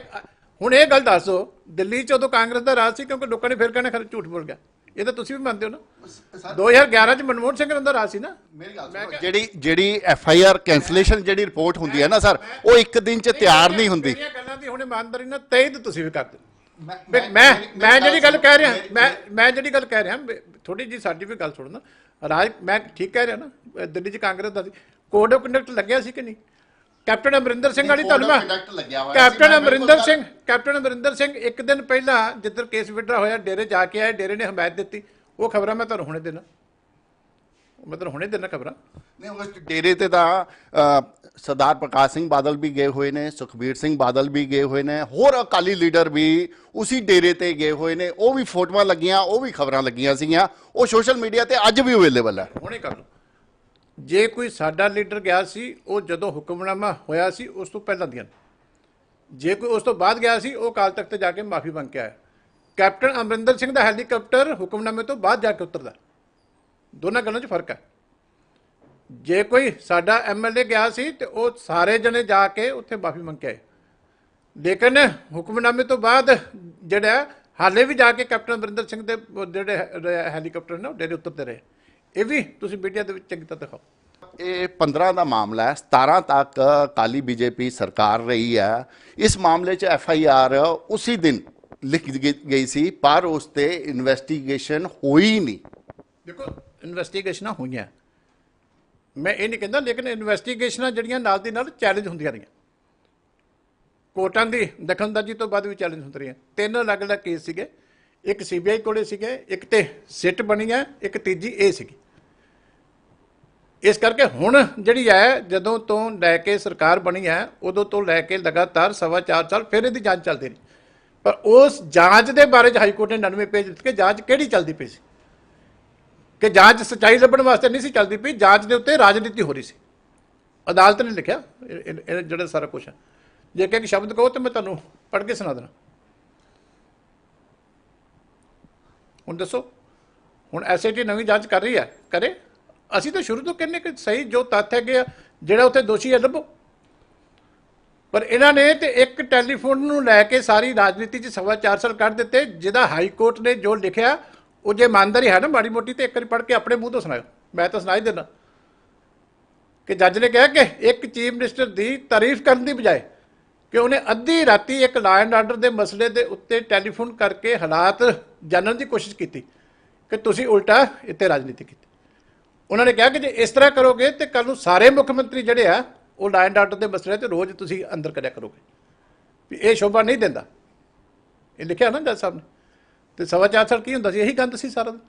ਹੁਣ ਇਹ ਗੱਲ ਦੱਸੋ, ਦਿੱਲੀ 'ਚ ਉਦੋਂ ਕਾਂਗਰਸ ਦਾ ਰਾਜ ਸੀ, ਕਿਉਂਕਿ ਲੋਕਾਂ ਨੇ ਫਿਰ ਕਹਿਣਾ ਖਰੇ ਝੂਠ ਬੋਲ ਗਿਆ। ਇਹ ਤਾਂ ਤੁਸੀਂ ਵੀ ਮੰਨਦੇ ਹੋ ਨਾ। 2011 'ਚ ਮਨਮੋਹਨ ਸਿੰਘ ਦਾ ਰਾਜ ਸੀ ਨਾ। ਮੇਰੀ ਗੱਲ ਸੁਣੋ, ਜਿਹੜੀ FIR ਕੈਂਸਲੇਸ਼ਨ ਜਿਹੜੀ ਰਿਪੋਰਟ ਹੁੰਦੀ ਹੈ ਨਾ ਸਰ, ਉਹ ਇੱਕ ਦਿਨ 'ਚ ਤਿਆਰ ਨਹੀਂ ਹੁੰਦੀ। ਇਹ ਗੱਲਾਂ ਦੀ ਹੁਣ ਇਮਾਨਦਾਰੀ ਨਾਲ ਤੈਅ ਤੁਸੀਂ ਵੀ ਕਰਦੇ। ਮੈਂ ਜਿਹੜੀ ਗੱਲ ਕਹਿ ਰਿਹਾ, ਮੈਂ ਜਿਹੜੀ ਗੱਲ ਕਹਿ ਰਿਹਾ, ਥੋੜੀ ਜੀ ਸਾਡੀ ਵੀ ਗੱਲ ਸੁਣਨਾ। ਰਾਜ ਮੈਂ ਠੀਕ ਕਹਿ ਰਿਹਾ ਨਾ, ਦਿੱਲੀ 'ਚ ਕਾਂਗਰਸ ਦਾ ਸੀ, ਕੋਡ ਆਫ ਕੰਡਕਟ ਲੱਗਿਆ ਸੀ ਕਿ ਨਹੀਂ? ਕੈਪਟਨ ਅਮਰਿੰਦਰ ਸਿੰਘ ਵਾਲੀ ਤੁਹਾਨੂੰ ਮੈਂ ਕੈਪਟਨ ਅਮਰਿੰਦਰ ਸਿੰਘ ਇੱਕ ਦਿਨ ਪਹਿਲਾਂ ਜਿੱਧਰ ਕੇਸ ਵਿਡਰਾ ਹੋਇਆ ਡੇਰੇ ਜਾ ਕੇ ਆਏ, ਡੇਰੇ ਨੇ ਹਮਾਇਤ ਦਿੱਤੀ। ਉਹ ਖਬਰਾਂ ਮੈਂ ਤੁਹਾਨੂੰ ਹੁਣੇ ਦੇਣਾ ਖਬਰਾਂ। ਨਹੀਂ, ਉਸ ਡੇਰੇ ਤੇ ਤਾਂ ਸਰਦਾਰ ਪ੍ਰਕਾਸ਼ ਸਿੰਘ ਬਾਦਲ ਵੀ ਗਏ ਹੋਏ ਨੇ, ਸੁਖਬੀਰ ਸਿੰਘ ਬਾਦਲ ਵੀ ਗਏ ਹੋਏ ਨੇ, ਹੋਰ ਅਕਾਲੀ ਲੀਡਰ ਵੀ ਉਸੇ ਡੇਰੇ ਤੇ ਗਏ ਹੋਏ ਨੇ। ਉਹ ਵੀ ਫੋਟੋਆਂ ਲੱਗੀਆਂ, ਉਹ ਵੀ ਖਬਰਾਂ ਲੱਗੀਆਂ ਸੀਗੀਆਂ। ਉਹ ਸੋਸ਼ਲ ਮੀਡੀਆ ਤੇ ਅੱਜ ਵੀ ਅਵੇਲੇਬਲ ਹੈ। ਹੁਣੇ ਕਰ ਲਓ। ਜੇ ਕੋਈ ਸਾਡਾ ਲੀਡਰ ਗਿਆ ਸੀ, ਉਹ ਜਦੋਂ ਹੁਕਮਨਾਮਾ ਹੋਇਆ ਸੀ ਉਸ ਤੋਂ ਪਹਿਲਾਂ ਦੀਆਂ। ਜੇ ਕੋਈ ਉਸ ਤੋਂ ਬਾਅਦ ਗਿਆ ਸੀ, ਉਹ ਅਕਾਲ ਤਖਤ ਤੇ ਜਾ ਕੇ ਮਾਫੀ ਮੰਗ ਕੇ ਆਇਆ। ਕੈਪਟਨ ਅਮਰਿੰਦਰ ਸਿੰਘ ਦਾ ਹੈਲੀਕਾਪਟਰ ਹੁਕਮਨਾਮੇ ਤੋਂ ਬਾਅਦ ਜਾ ਕੇ ਉਤਰਦਾ। ਦੋਨਾਂ ਗੱਲਾਂ 'ਚ ਫਰਕ ਹੈ। ਜੇ ਕੋਈ ਸਾਡਾ MLA ਗਿਆ ਸੀ ਤੇ ਉਹ ਸਾਰੇ ਜਣੇ ਜਾ ਕੇ ਉੱਥੇ ਮਾਫੀ ਮੰਗ ਕੇ ਆਏ, ਲੇਕਿਨ ਹੁਕਮਨਾਮੇ ਤੋਂ ਬਾਅਦ ਜਿਹੜਾ ਹਾਲੇ ਵੀ ਜਾ ਕੇ ਕੈਪਟਨ ਅਮਰਿੰਦਰ ਸਿੰਘ ਦੇ ਜਿਹੜੇ ਹੈਲੀਕਾਪਟਰ ਨੇ ਉਹ ਡੇਰੇ ਉਤਰਦੇ ਰਹੇ। ਇਹ ਵੀ ਤੁਸੀਂ ਮੀਡੀਆ ਦੇ ਵਿੱਚ ਚੰਗੀ ਤਰ੍ਹਾਂ ਦਿਖਾਓ। ਇਹ 15 ਦਾ ਮਾਮਲਾ ਹੈ, 17 ਤੱਕ ਅਕਾਲੀ BJP ਸਰਕਾਰ ਰਹੀ ਹੈ। ਇਸ ਮਾਮਲੇ 'ਚ FIR ਉਸੇ ਦਿਨ ਲਿਖ ਗਈ ਸੀ, ਪਰ ਉਸ ਤੇ ਇਨਵੈਸਟੀਗੇਸ਼ਨ ਹੋਈ ਨਹੀਂ। ਦੇਖੋ, ਇਨਵੈਸਟੀਗੇਸ਼ਨਾਂ ਹੋਈਆਂ, ਮੈਂ ਇਹ ਨਹੀਂ ਕਹਿੰਦਾ, ਲੇਕਿਨ ਇਨਵੈਸਟੀਗੇਸ਼ਨਾਂ ਜਿਹੜੀਆਂ ਨਾਲ ਦੀ ਨਾਲ ਚੈਲੰਜ ਹੁੰਦੀਆਂ ਰਹੀਆਂ। ਕੋਰਟਾਂ ਦੀ ਦਖਲਅੰਦਾਜ਼ੀ ਤੋਂ ਬਾਅਦ ਵੀ ਚੈਲੰਜ ਹੁੰਦੇ ਰਹੀਆਂ। 3 ਅਲੱਗ-ਅਲੱਗ ਕੇਸ ਸੀਗੇ, ਇੱਕ CBI ਕੋਲੇ ਸੀਗੇ, ਇੱਕ ਤੇ ਸਿੱਟ ਬਣੀ ਹੈ, ਇੱਕ ਤੀਜੀ ਇਹ ਸੀਗੀ। ਇਸ ਕਰਕੇ ਹੁਣ ਜਿਹੜੀ ਹੈ, ਜਦੋਂ ਤੋਂ ਲੈ ਕੇ ਸਰਕਾਰ ਬਣੀ ਹੈ, ਉਦੋਂ ਤੋਂ ਲੈ ਕੇ ਲਗਾਤਾਰ 4.25 ਸਾਲ ਫਿਰ ਇਹਦੀ ਜਾਂਚ ਚੱਲਦੀ ਰਹੀ। ਪਰ ਉਸ ਜਾਂਚ ਦੇ ਬਾਰੇ 'ਚ ਹਾਈ ਕੋਰਟ ਨੇ 99 ਪੇਜ ਦਿੱਤੇ ਕਿ ਜਾਂਚ ਕਿਹੜੀ ਚੱਲਦੀ ਪਈ ਸੀ, ਕਿ ਜਾਂਚ ਸੱਚਾਈ ਲੱਭਣ ਵਾਸਤੇ ਨਹੀਂ ਸੀ ਚੱਲਦੀ ਪਈ, ਜਾਂਚ ਦੇ ਉੱਤੇ ਰਾਜਨੀਤੀ ਹੋ ਰਹੀ ਸੀ। ਅਦਾਲਤ ਨੇ ਲਿਖਿਆ ਇਹ ਜਿਹੜਾ ਸਾਰਾ ਕੁਝ ਹੈ। ਜੇ ਕਿ ਇੱਕ ਸ਼ਬਦ ਕਹੋ ਤਾਂ ਮੈਂ ਤੁਹਾਨੂੰ ਪੜ੍ਹ ਕੇ ਸੁਣਾ ਦੇਣਾ। ਹੁਣ ਦੱਸੋ, ਹੁਣ SIT ਨਵੀਂ ਜਾਂਚ ਕਰ ਰਹੀ ਹੈ, ਕਰੇ। ਅਸੀਂ ਤਾਂ ਸ਼ੁਰੂ ਤੋਂ ਕਹਿੰਦੇ ਕਿ ਸਹੀ ਜੋ ਤੱਥ ਹੈਗੇ ਆ, ਜਿਹੜਾ ਉੱਥੇ ਦੋਸ਼ੀ ਹੈ ਲੱਭੋ। ਪਰ ਇਹਨਾਂ ਨੇ ਤੇ ਇੱਕ ਟੈਲੀਫੋਨ ਨੂੰ ਲੈ ਕੇ ਸਾਰੀ ਰਾਜਨੀਤੀ 'ਚ 4.25 ਸਾਲ ਕੱਢ ਦਿੱਤੇ, ਜਿਹਦਾ ਹਾਈ ਕੋਰਟ ਨੇ ਜੋ ਲਿਖਿਆ ਉਹ ਜੇ ਇਮਾਨਦਾਰੀ ਹੈ ਨਾ ਮਾੜੀ ਮੋਟੀ, ਤੇ ਇੱਕ ਵਾਰੀ ਪੜ੍ਹ ਕੇ ਆਪਣੇ ਮੂੰਹ ਤੋਂ ਸੁਣਾਓ। ਮੈਂ ਤਾਂ ਸੁਣਾ ਹੀ ਦੇਣਾ ਕਿ ਜੱਜ ਨੇ ਕਿਹਾ ਕਿ ਇੱਕ ਚੀਫ ਮਿਨਿਸਟਰ ਦੀ ਤਾਰੀਫ ਕਰਨ ਦੀ ਬਜਾਏ ਕਿ ਉਹਨੇ ਅੱਧੀ ਰਾਤੀ ਇੱਕ ਲਾਅ ਐਂਡ ਆਰਡਰ ਦੇ ਮਸਲੇ ਦੇ ਉੱਤੇ ਟੈਲੀਫੋਨ ਕਰਕੇ ਹਾਲਾਤ ਜਾਣਨ ਦੀ ਕੋਸ਼ਿਸ਼ ਕੀਤੀ ਕਿ ਤੁਸੀਂ ਉਲਟਾ ਇੱਥੇ ਰਾਜਨੀਤੀ ਕੀਤੀ। ਉਹਨਾਂ ਨੇ ਕਿਹਾ ਕਿ ਜੇ ਇਸ ਤਰ੍ਹਾਂ ਕਰੋਗੇ ਤੇ ਕੱਲ ਨੂੰ ਸਾਰੇ ਮੁੱਖ ਮੰਤਰੀ ਜਿਹੜੇ ਆ ਉਹ ਲਾਅ ਐਂਡ ਆਰਡਰ ਦੇ ਮਸਲੇ ਤੇ ਰੋਜ਼ ਤੁਸੀਂ ਅੰਦਰ ਕਰਿਆ ਕਰੋਗੇ, ਵੀ ਇਹ ਸ਼ੋਭਾ ਨਹੀਂ ਦਿੰਦਾ। ਇਹ ਲਿਖਿਆ ਨਾ ਜੱਜ ਸਾਹਿਬ ਨੇ। ਤੇ 4.25 ਸਾਲ ਕੀ ਹੁੰਦਾ ਸੀ? ਇਹੀ ਗੰਦ ਸੀ ਸਾਰਾ ਦਿਨ।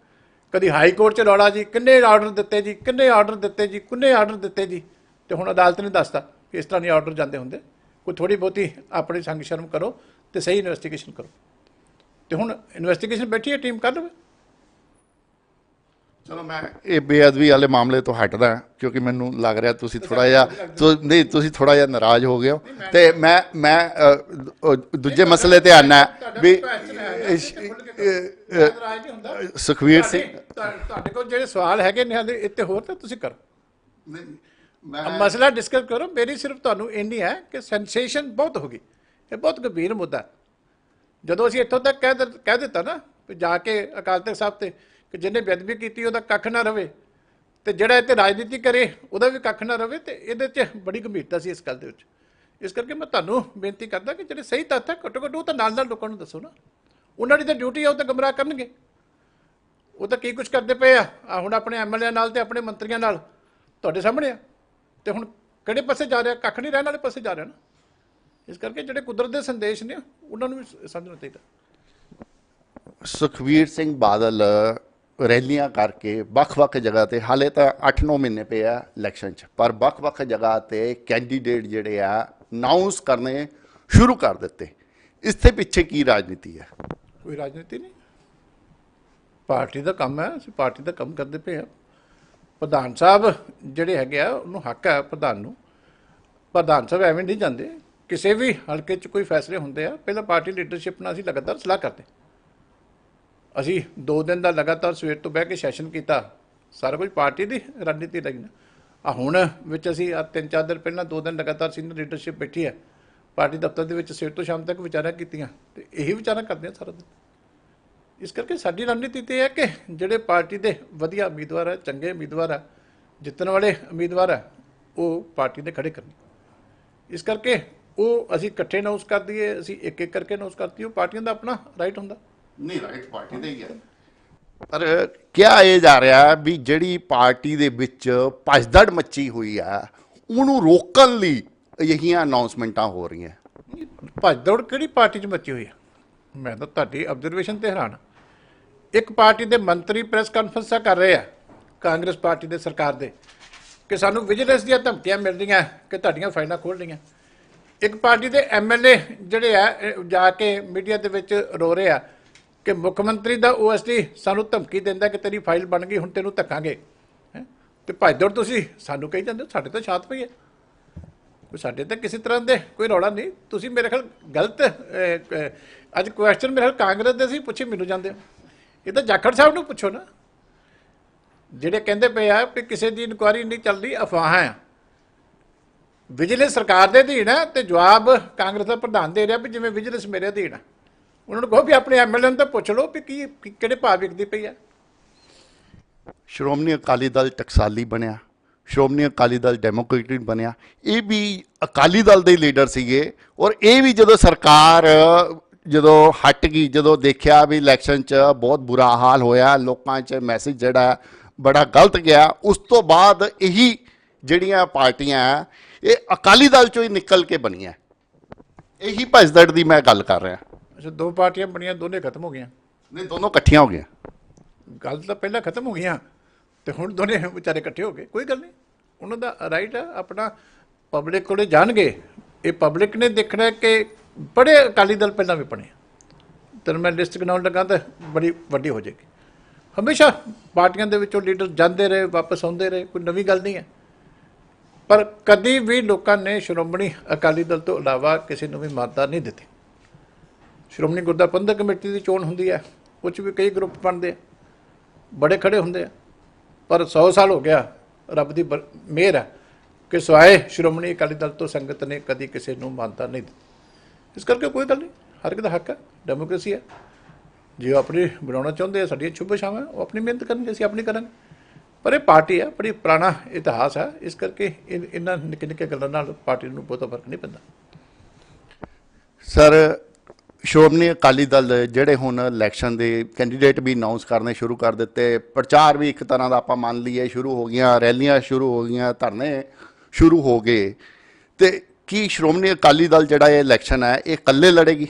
ਕਦੀ ਹਾਈ ਕੋਰਟ 'ਚ ਰੌਲਾ ਜੀ, ਕਿੰਨੇ ਆਰਡਰ ਦਿੱਤੇ ਜੀ, ਕਿੰਨੇ ਆਰਡਰ ਦਿੱਤੇ ਜੀ, ਕਿੰਨੇ ਆਰਡਰ ਦਿੱਤੇ ਜੀ। ਤੇ ਹੁਣ ਅਦਾਲਤ ਨੇ ਦੱਸਤਾ ਕਿ ਇਸ ਤਰ੍ਹਾਂ ਨਹੀਂ ਆਰਡਰ ਜਾਂਦੇ ਹੁੰਦੇ। ਕੋਈ ਥੋੜ੍ਹੀ ਬਹੁਤੀ ਆਪਣੀ ਸੰਗ ਸ਼ਰਮ ਕਰੋ ਤੇ ਸਹੀ ਇਨਵੈਸਟੀਗੇਸ਼ਨ ਕਰੋ। ਤੇ ਹੁਣ ਇਨਵੈਸਟੀਗੇਸ਼ਨ ਬੈਠੀ ਹੈ, ਟੀਮ ਕਰ ਲਵੇ। ਚਲੋ ਮੈਂ ਇਹ ਬੇਅਦਬੀ ਵਾਲੇ ਮਾਮਲੇ ਤੋਂ ਹਟਦਾ, ਕਿਉਂਕਿ ਮੈਨੂੰ ਲੱਗ ਰਿਹਾ ਤੁਸੀਂ ਥੋੜਾ ਜਿਹਾ ਨਾਰਾਜ਼ ਹੋ ਗਏ ਹੋ। ਤੇ ਮੈਂ ਦੂਜੇ ਮਸਲੇ ਤੇ ਆਨਾ ਵੀ ਸੁਖਵੀਰ ਸਿੰਘ, ਤੁਹਾਡੇ ਕੋਲ ਜਿਹੜੇ ਸਵਾਲ ਹੈਗੇ ਨੇ ਹਾਲੇ ਇੱਥੇ ਹੋਰ ਤਾਂ ਤੁਸੀਂ ਕਰੋ, ਮਸਲਾ ਡਿਸਕਸ ਕਰੋ। ਮੇਰੀ ਸਿਰਫ ਤੁਹਾਨੂੰ ਇੰਨੀ ਹੈ ਕਿ ਸੈਂਸੇਸ਼ਨ ਬਹੁਤ ਹੋ ਗਈ। ਇਹ ਬਹੁਤ ਗੰਭੀਰ ਮੁੱਦਾ। ਜਦੋਂ ਅਸੀਂ ਇੱਥੋਂ ਤੱਕ ਕਹਿ ਦਿੱਤਾ ਨਾ ਜਾ ਕੇ ਅਕਾਲ ਤਖਤ ਸਾਹਿਬ ਤੇ ਕਿ ਜਿਹਨੇ ਬੇਅਦਬੀ ਕੀਤੀ ਉਹਦਾ ਕੱਖ ਨਾ ਰਵੇ, ਤੇ ਜਿਹੜਾ ਇੱਥੇ ਰਾਜਨੀਤੀ ਕਰੇ ਉਹਦਾ ਵੀ ਕੱਖ ਨਾ ਰਵੇ, ਤੇ ਇਹਦੇ 'ਚ ਬੜੀ ਗੰਭੀਰਤਾ ਸੀ ਇਸ ਗੱਲ ਦੇ ਵਿੱਚ। ਇਸ ਕਰਕੇ ਮੈਂ ਤੁਹਾਨੂੰ ਬੇਨਤੀ ਕਰਦਾ ਕਿ ਜਿਹੜੇ ਸਹੀ ਤੱਥ ਹੈ ਘੱਟੋ ਘੱਟ ਉਹ ਤਾਂ ਨਾਲ ਲੋਕਾਂ ਨੂੰ ਦੱਸੋ ਨਾ। ਉਹਨਾਂ ਦੀ ਤਾਂ ਡਿਊਟੀ ਆ, ਉਹ ਤਾਂ ਗੁੰਮਰਾਹ ਕਰਨਗੇ। ਉਹ ਤਾਂ ਕੀ ਕੁਝ ਕਰਦੇ ਪਏ ਆ ਹੁਣ ਆਪਣੇ MLA ਨਾਲ ਤੇ ਆਪਣੇ ਮੰਤਰੀਆਂ ਨਾਲ ਤੁਹਾਡੇ ਸਾਹਮਣੇ ਆ। ਤੇ ਹੁਣ ਕਿਹੜੇ ਪਾਸੇ ਜਾ ਰਿਹਾ? ਕੱਖ ਨਹੀਂ ਰਹਿਣ ਵਾਲੇ ਪਾਸੇ ਜਾ ਰਿਹਾ ਨਾ। ਇਸ ਕਰਕੇ ਜਿਹੜੇ ਕੁਦਰਤ ਦੇ ਸੰਦੇਸ਼ ਨੇ ਉਹਨਾਂ ਨੂੰ ਵੀ ਸਮਝਣਾ ਚਾਹੀਦਾ। ਸੁਖਵੀਰ ਸਿੰਘ ਬਾਦਲ ਰੈਲੀਆਂ ਕਰਕੇ ਵੱਖ-ਵੱਖ ਜਗ੍ਹਾ ਤੇ, ਹਾਲੇ ਤਾਂ 8-9 ਮਹੀਨੇ ਪਏ ਆ ਇਲੈਕਸ਼ਨ 'ਚ, ਪਰ ਵੱਖ-ਵੱਖ ਜਗ੍ਹਾ ਤੇ ਕੈਂਡੀਡੇਟ ਜਿਹੜੇ ਆ ਅਨਾਊਂਸ ਕਰਨੇ ਸ਼ੁਰੂ ਕਰ ਦਿੱਤੇ। ਇਸ ਦੇ ਪਿੱਛੇ ਕੀ ਰਾਜਨੀਤੀ ਹੈ? ਕੋਈ ਰਾਜਨੀਤੀ ਨਹੀਂ, ਪਾਰਟੀ ਦਾ ਕੰਮ ਹੈ। ਅਸੀਂ ਪਾਰਟੀ ਦਾ ਕੰਮ ਕਰਦੇ ਪਏ ਹਾਂ। ਪ੍ਰਧਾਨ ਸਾਹਿਬ ਜਿਹੜੇ ਹੈਗੇ ਆ ਉਹਨੂੰ ਹੱਕ ਹੈ, ਪ੍ਰਧਾਨ ਨੂੰ। ਪ੍ਰਧਾਨ ਸਾਹਿਬ ਐਵੇਂ ਨਹੀਂ ਜਾਂਦੇ। ਕਿਸੇ ਵੀ ਹਲਕੇ 'ਚ ਕੋਈ ਫੈਸਲੇ ਹੁੰਦੇ ਆ, ਪਹਿਲਾਂ ਪਾਰਟੀ ਲੀਡਰਸ਼ਿਪ ਨਾਲ ਅਸੀਂ ਲਗਾਤਾਰ ਸਲਾਹ ਕਰਦੇ। ਅਸੀਂ 2 ਦਿਨ ਦਾ ਲਗਾਤਾਰ ਸਵੇਰ ਤੋਂ ਬਹਿ ਕੇ ਸੈਸ਼ਨ ਕੀਤਾ। ਸਾਰਾ ਕੁਝ ਪਾਰਟੀ ਦੀ ਰਣਨੀਤੀ ਲਈ ਨਾ। ਆ ਹੁਣ ਵਿੱਚ ਅਸੀਂ ਆ 3-4 ਦਿਨ ਪਹਿਲਾਂ 2 ਦਿਨ ਲਗਾਤਾਰ ਸੀਨੀਅਰ ਲੀਡਰਸ਼ਿਪ ਬੈਠੀ ਹੈ ਪਾਰਟੀ ਦਫ਼ਤਰ ਦੇ ਵਿੱਚ ਸਵੇਰ ਤੋਂ ਸ਼ਾਮ ਤੱਕ ਵਿਚਾਰਾਂ ਕੀਤੀਆਂ ਤੇ ਇਹੀ ਵਿਚਾਰਾਂ ਕਰਦੇ ਆ ਸਾਰਾ ਦਿਨ। ਇਸ ਕਰਕੇ ਸਾਡੀ ਰਣਨੀਤੀ ਤੇ ਹੈ ਕਿ ਜਿਹੜੇ ਪਾਰਟੀ ਦੇ ਵਧੀਆ ਉਮੀਦਵਾਰ ਹੈ, ਚੰਗੇ ਉਮੀਦਵਾਰ ਹੈ, ਜਿੱਤਣ ਵਾਲੇ ਉਮੀਦਵਾਰ ਹੈ, ਉਹ ਪਾਰਟੀ ਦੇ ਖੜੇ ਕਰਨੇ। ਇਸ ਕਰਕੇ ਉਹ ਅਸੀਂ ਇਕੱਠੇ ਅਨਾਉਂਸ ਕਰ ਦਈਏ, ਅਸੀਂ ਇੱਕ ਇੱਕ ਕਰਕੇ ਅਨਾਉਂਸ ਕਰਤੀ, ਉਹ ਪਾਰਟੀਆਂ ਦਾ ਆਪਣਾ ਰਾਈਟ ਹੁੰਦਾ। ਨਹੀਂ, ਰਾਈਟ ਪਾਰਟੀ ਦਾ ਹੀ ਹੈ। ਪਰ ਕਿਹਾ ਇਹ ਜਾ ਰਿਹਾ ਵੀ ਜਿਹੜੀ ਪਾਰਟੀ ਦੇ ਵਿੱਚ ਭਜਦੜ ਮੱਚੀ ਹੋਈ ਆ ਉਹਨੂੰ ਰੋਕਣ ਲਈ ਅਜਿਹੀਆਂ ਅਨਾਉਂਸਮੈਂਟਾਂ ਹੋ ਰਹੀਆਂ। ਭੱਜ ਦੌੜ ਕਿਹੜੀ ਪਾਰਟੀ 'ਚ ਮੱਚੀ ਹੋਈ ਹੈ? ਮੈਂ ਤਾਂ ਤੁਹਾਡੀ ਆਬਜ਼ਰਵੇਸ਼ਨ ਤੇ ਹੈਰਾਨ। ਇੱਕ ਪਾਰਟੀ ਦੇ ਮੰਤਰੀ ਪ੍ਰੈਸ ਕਾਨਫਰੰਸਾਂ ਕਰ ਰਹੇ ਆ ਕਾਂਗਰਸ ਪਾਰਟੀ ਦੇ ਸਰਕਾਰ ਦੇ ਕਿ ਸਾਨੂੰ ਵਿਜੀਲੈਂਸ ਦੀਆਂ ਧਮਕੀਆਂ ਮਿਲ ਰਹੀਆਂ ਕਿ ਤੁਹਾਡੀਆਂ ਫਾਈਲਾਂ ਖੋਲ੍ਹ ਰਹੀਆਂ। ਇੱਕ ਪਾਰਟੀ ਦੇ ਐਮਐਲਏ ਜਿਹੜੇ ਆ ਜਾ ਕੇ ਮੀਡੀਆ ਦੇ ਵਿੱਚ ਰੋ ਰਹੇ ਆ ਕਿ ਮੁੱਖ ਮੰਤਰੀ ਦਾ ਓਐਸਡੀ ਸਾਨੂੰ ਧਮਕੀ ਦਿੰਦਾ ਕਿ ਤੇਰੀ ਫਾਈਲ ਬਣ ਗਈ, ਹੁਣ ਤੈਨੂੰ ਧੱਕਾਂਗੇ। ਤੇ ਭੱਜ ਦੌੜ ਤੁਸੀਂ ਸਾਨੂੰ ਕਹੀ ਜਾਂਦੇ ਹੋ, ਸਾਡੇ ਤਾਂ ਸ਼ਾਂਤ ਪਈ ਹੈ, ਕੋਈ ਸਾਡੇ ਤਾਂ ਕਿਸੇ ਤਰ੍ਹਾਂ ਦੇ ਕੋਈ ਰੌਲਾ ਨਹੀਂ। ਤੁਸੀਂ ਮੇਰੇ ਖਿਆਲ ਗਲਤ ਅੱਜ ਕੁਐਸਚਨ ਮੇਰੇ ਖਿਆਲ ਕਾਂਗਰਸ ਦੇ ਸੀ ਪੁੱਛੇ ਮੈਨੂੰ ਜਾਂਦੇ ਹੋ। ਇਹ ਤਾਂ ਜਾਖੜ ਸਾਹਿਬ ਨੂੰ ਪੁੱਛੋ ਨਾ, ਜਿਹੜੇ ਕਹਿੰਦੇ ਪਏ ਆ ਕਿ ਕਿਸੇ ਦੀ ਇਨਕੁਆਇਰੀ ਨਹੀਂ ਚੱਲਦੀ, ਅਫਵਾਹਾਂ ਆ। ਵਿਜੀਲੈਂਸ ਸਰਕਾਰ ਦੇ ਅਧੀਨ ਹੈ ਤੇ ਜਵਾਬ ਕਾਂਗਰਸ ਦਾ ਪ੍ਰਧਾਨ ਦੇ ਰਿਹਾ ਵੀ ਜਿਵੇਂ ਵਿਜੀਲੈਂਸ ਮੇਰੇ ਅਧੀਨ ਹੈ। ਉਹਨਾਂ ਨੂੰ ਕਹੋ ਵੀ ਆਪਣੇ ਐਮਐਲਏ ਨੂੰ ਤਾਂ ਪੁੱਛ ਲਓ ਵੀ ਕੀ ਕਿਹੜੇ ਭਾਅ ਵਿਕਦੀ ਪਈ ਆ। ਸ਼੍ਰੋਮਣੀ ਅਕਾਲੀ ਦਲ ਟਕਸਾਲੀ ਬਣਿਆ, ਸ਼੍ਰੋਮਣੀ ਅਕਾਲੀ ਦਲ ਡੈਮੋਕ੍ਰੇਟਿਕ ਬਣਿਆ, ਇਹ ਵੀ ਅਕਾਲੀ ਦਲ ਦੇ ਲੀਡਰ ਸੀਗੇ। ਔਰ ਇਹ ਵੀ ਜਦੋਂ ਸਰਕਾਰ ਜਦੋਂ ਹਟ ਗਈ, ਜਦੋਂ ਦੇਖਿਆ ਵੀ ਇਲੈਕਸ਼ਨ 'ਚ ਬਹੁਤ ਬੁਰਾ ਹਾਲ ਹੋਇਆ, ਲੋਕਾਂ 'ਚ ਮੈਸੇਜ ਜਿਹੜਾ ਬੜਾ ਗਲਤ ਗਿਆ, ਉਸ ਤੋਂ ਬਾਅਦ ਇਹੀ ਜਿਹੜੀਆਂ ਪਾਰਟੀਆਂ ਇਹ ਅਕਾਲੀ ਦਲ 'ਚੋਂ ਹੀ ਨਿਕਲ ਕੇ ਬਣੀਆਂ। ਇਹੀ ਭਜਦੜ ਦੀ ਮੈਂ ਗੱਲ ਕਰ ਰਿਹਾ। ਅੱਛਾ, ਦੋ ਪਾਰਟੀਆਂ ਬਣੀਆਂ, ਦੋਨੇ ਖਤਮ ਹੋ ਗਈਆਂ? ਨਹੀਂ, ਦੋਨੋਂ ਇਕੱਠੀਆਂ ਹੋ ਗਈਆਂ। ਗੱਲ ਤਾਂ ਪਹਿਲਾਂ ਖਤਮ ਹੋ ਗਈਆਂ ਤੇ ਹੁਣ ਦੋਨੇ ਵਿਚਾਰੇ ਇਕੱਠੇ ਹੋ ਗਏ। ਕੋਈ ਗੱਲ ਨਹੀਂ, ਉਹਨਾਂ ਦਾ ਰਾਈਟ ਆ ਆਪਣਾ, ਪਬਲਿਕ ਕੋਲੇ ਜਾਣਗੇ। ਇਹ ਪਬਲਿਕ ਨੇ ਦੇਖਣਾ ਕਿ ਬੜੇ ਅਕਾਲੀ ਦਲ ਪਹਿਲਾਂ ਵੀ ਬਣੇ, ਤੈਨੂੰ ਮੈਂ ਲਿਸਟ ਗਿਣਾਉਣ ਲੱਗਾ ਤਾਂ ਬੜੀ ਵੱਡੀ ਹੋ ਜਾਏਗੀ। ਹਮੇਸ਼ਾ ਪਾਰਟੀਆਂ ਦੇ ਵਿੱਚੋਂ ਲੀਡਰ ਜਾਂਦੇ ਰਹੇ, ਵਾਪਸ ਆਉਂਦੇ ਰਹੇ, ਕੋਈ ਨਵੀਂ ਗੱਲ ਨਹੀਂ ਹੈ। ਪਰ ਕਦੀ ਵੀ ਲੋਕਾਂ ਨੇ ਸ਼੍ਰੋਮਣੀ ਅਕਾਲੀ ਦਲ ਤੋਂ ਇਲਾਵਾ ਕਿਸੇ ਨੂੰ ਵੀ ਮਾਨਤਾ ਨਹੀਂ ਦਿੱਤੀ। ਸ਼੍ਰੋਮਣੀ ਗੁਰਦੁਆਰਾ ਪ੍ਰਬੰਧਕ ਕਮੇਟੀ ਦੀ ਚੋਣ ਹੁੰਦੀ ਹੈ, ਉਹ 'ਚ ਵੀ ਕਈ ਗਰੁੱਪ ਬਣਦੇ ਆ, ਬੜੇ ਖੜੇ ਹੁੰਦੇ ਆ। ਪਰ 100 ਸਾਲ ਹੋ ਗਿਆ, ਰੱਬ ਦੀ ਮਿਹਰ ਹੈ ਕਿ ਸਿਵਾਏ ਸ਼੍ਰੋਮਣੀ ਅਕਾਲੀ ਦਲ ਤੋਂ ਸੰਗਤ ਨੇ ਕਦੀ ਕਿਸੇ ਨੂੰ ਮਾਨਤਾ ਨਹੀਂ ਦਿੱਤੀ। ਇਸ ਕਰਕੇ ਕੋਈ ਗੱਲ ਨਹੀਂ, ਹਰ ਇੱਕ ਦਾ ਹੱਕ ਹੈ, ਡੈਮੋਕ੍ਰੇਸੀ ਹੈ। ਜੇ ਉਹ ਆਪਣੀ ਬਣਾਉਣਾ ਚਾਹੁੰਦੇ ਆ, ਸਾਡੀਆਂ ਸ਼ੁਭ ਇਛਾਵਾਂ, ਉਹ ਆਪਣੀ ਮਿਹਨਤ ਕਰਨਗੇ, ਅਸੀਂ ਆਪਣੀ ਕਰਾਂਗੇ। ਪਰ ਇਹ ਪਾਰਟੀ ਹੈ, ਬੜੀ ਪੁਰਾਣਾ ਇਤਿਹਾਸ ਹੈ, ਇਸ ਕਰਕੇ ਇਹਨਾਂ ਨਿੱਕੇ ਨਿੱਕੇ ਗੱਲਾਂ ਨਾਲ ਪਾਰਟੀ ਨੂੰ ਬਹੁਤਾ ਫਰਕ ਨਹੀਂ ਪੈਂਦਾ। ਸਰ, ਸ਼੍ਰੋਮਣੀ ਅਕਾਲੀ ਦਲ ਜਿਹੜੇ ਹੁਣ ਇਲੈਕਸ਼ਨ ਦੇ ਕੈਂਡੀਡੇਟ ਵੀ ਅਨਾਉਂਸ ਕਰਨੇ ਸ਼ੁਰੂ ਕਰ ਦਿੱਤੇ, ਪ੍ਰਚਾਰ ਵੀ ਇੱਕ ਤਰ੍ਹਾਂ ਦਾ ਆਪਾਂ ਮੰਨ ਲਈਏ ਸ਼ੁਰੂ ਹੋ ਗਈਆਂ, ਰੈਲੀਆਂ ਸ਼ੁਰੂ ਹੋ ਗਈਆਂ, ਧਰਨੇ ਸ਼ੁਰੂ ਹੋ ਗਏ, ਤੇ ਕੀ ਸ਼੍ਰੋਮਣੀ ਅਕਾਲੀ ਦਲ ਜਿਹੜਾ ਇਹ ਇਲੈਕਸ਼ਨ ਹੈ ਇਹ ਇਕੱਲੇ ਲੜੇਗੀ?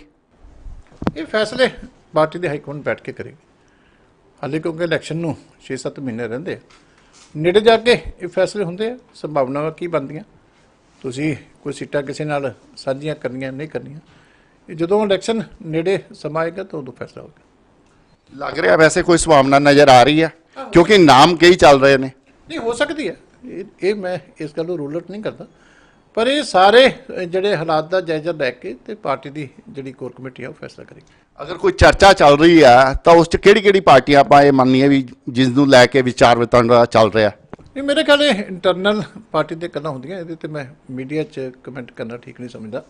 ਇਹ ਫੈਸਲੇ ਪਾਰਟੀ ਦੇ ਹਾਈਕਮਾਂਡ ਬੈਠ ਕੇ ਕਰੇਗੀ। ਹਾਲੇ ਕਿਉਂਕਿ ਇਲੈਕਸ਼ਨ ਨੂੰ 6-7 ਮਹੀਨੇ ਰਹਿੰਦੇ ਆ, ਨੇੜੇ ਜਾ ਕੇ ਇਹ ਫੈਸਲੇ ਹੁੰਦੇ ਆ, ਸੰਭਾਵਨਾਵਾਂ ਕੀ ਬਣਦੀਆਂ, ਤੁਸੀਂ ਕੋਈ ਸੀਟਾਂ ਕਿਸੇ ਨਾਲ ਸਾਂਝੀਆਂ ਕਰਨੀਆਂ ਨਹੀਂ ਕਰਨੀਆਂ, ਇਹ ਜਦੋਂ ਇਲੈਕਸ਼ਨ ਨੇੜੇ ਸਮਾਂ ਆਏਗਾ ਤਾਂ ਉਦੋਂ ਫੈਸਲਾ ਹੋਵੇਗਾ। ਲੱਗ ਰਿਹਾ ਵੈਸੇ ਕੋਈ ਸੰਭਾਵਨਾ ਨਜ਼ਰ ਆ ਰਹੀ ਹੈ, ਕਿਉਂਕਿ ਨਾਮ ਕਈ ਚੱਲ ਰਹੇ ਨੇ। ਨਹੀਂ, ਹੋ ਸਕਦੀ ਹੈ, ਇਹ ਮੈਂ ਇਸ ਗੱਲ ਨੂੰ ਰੂਲ ਆਊਟ ਨਹੀਂ ਕਰਦਾ, ਪਰ ਇਹ ਸਾਰੇ ਜਿਹੜੇ ਹਾਲਾਤ ਦਾ ਜਾਇਜ਼ਾ ਲੈ ਕੇ ਤੇ ਪਾਰਟੀ ਦੀ ਜਿਹੜੀ ਕੋਰ ਕਮੇਟੀ ਆ ਉਹ ਫੈਸਲਾ ਕਰੇਗੀ। ਅਗਰ ਕੋਈ ਚਰਚਾ ਚੱਲ ਰਹੀ ਆ ਤਾਂ ਉਸ 'ਚ ਕਿਹੜੀ ਕਿਹੜੀ ਪਾਰਟੀਆਂ ਆਪਾਂ ਇਹ ਮੰਨੀਏ ਵੀ ਜਿਸ ਨੂੰ ਲੈ ਕੇ ਵਿਚਾਰ ਵਟਾਂਦਰਾ ਚੱਲ ਰਿਹਾ? ਇਹ ਮੇਰੇ ਖਿਆਲ ਇਹ ਇੰਟਰਨਲ ਪਾਰਟੀ ਦੇ ਗੱਲਾਂ ਹੁੰਦੀਆਂ, ਇਹਦੇ ਤੇ ਮੈਂ ਮੀਡੀਆ 'ਚ ਕਮੈਂਟ ਕਰਨਾ ਠੀਕ ਨਹੀਂ ਸਮਝਦਾ।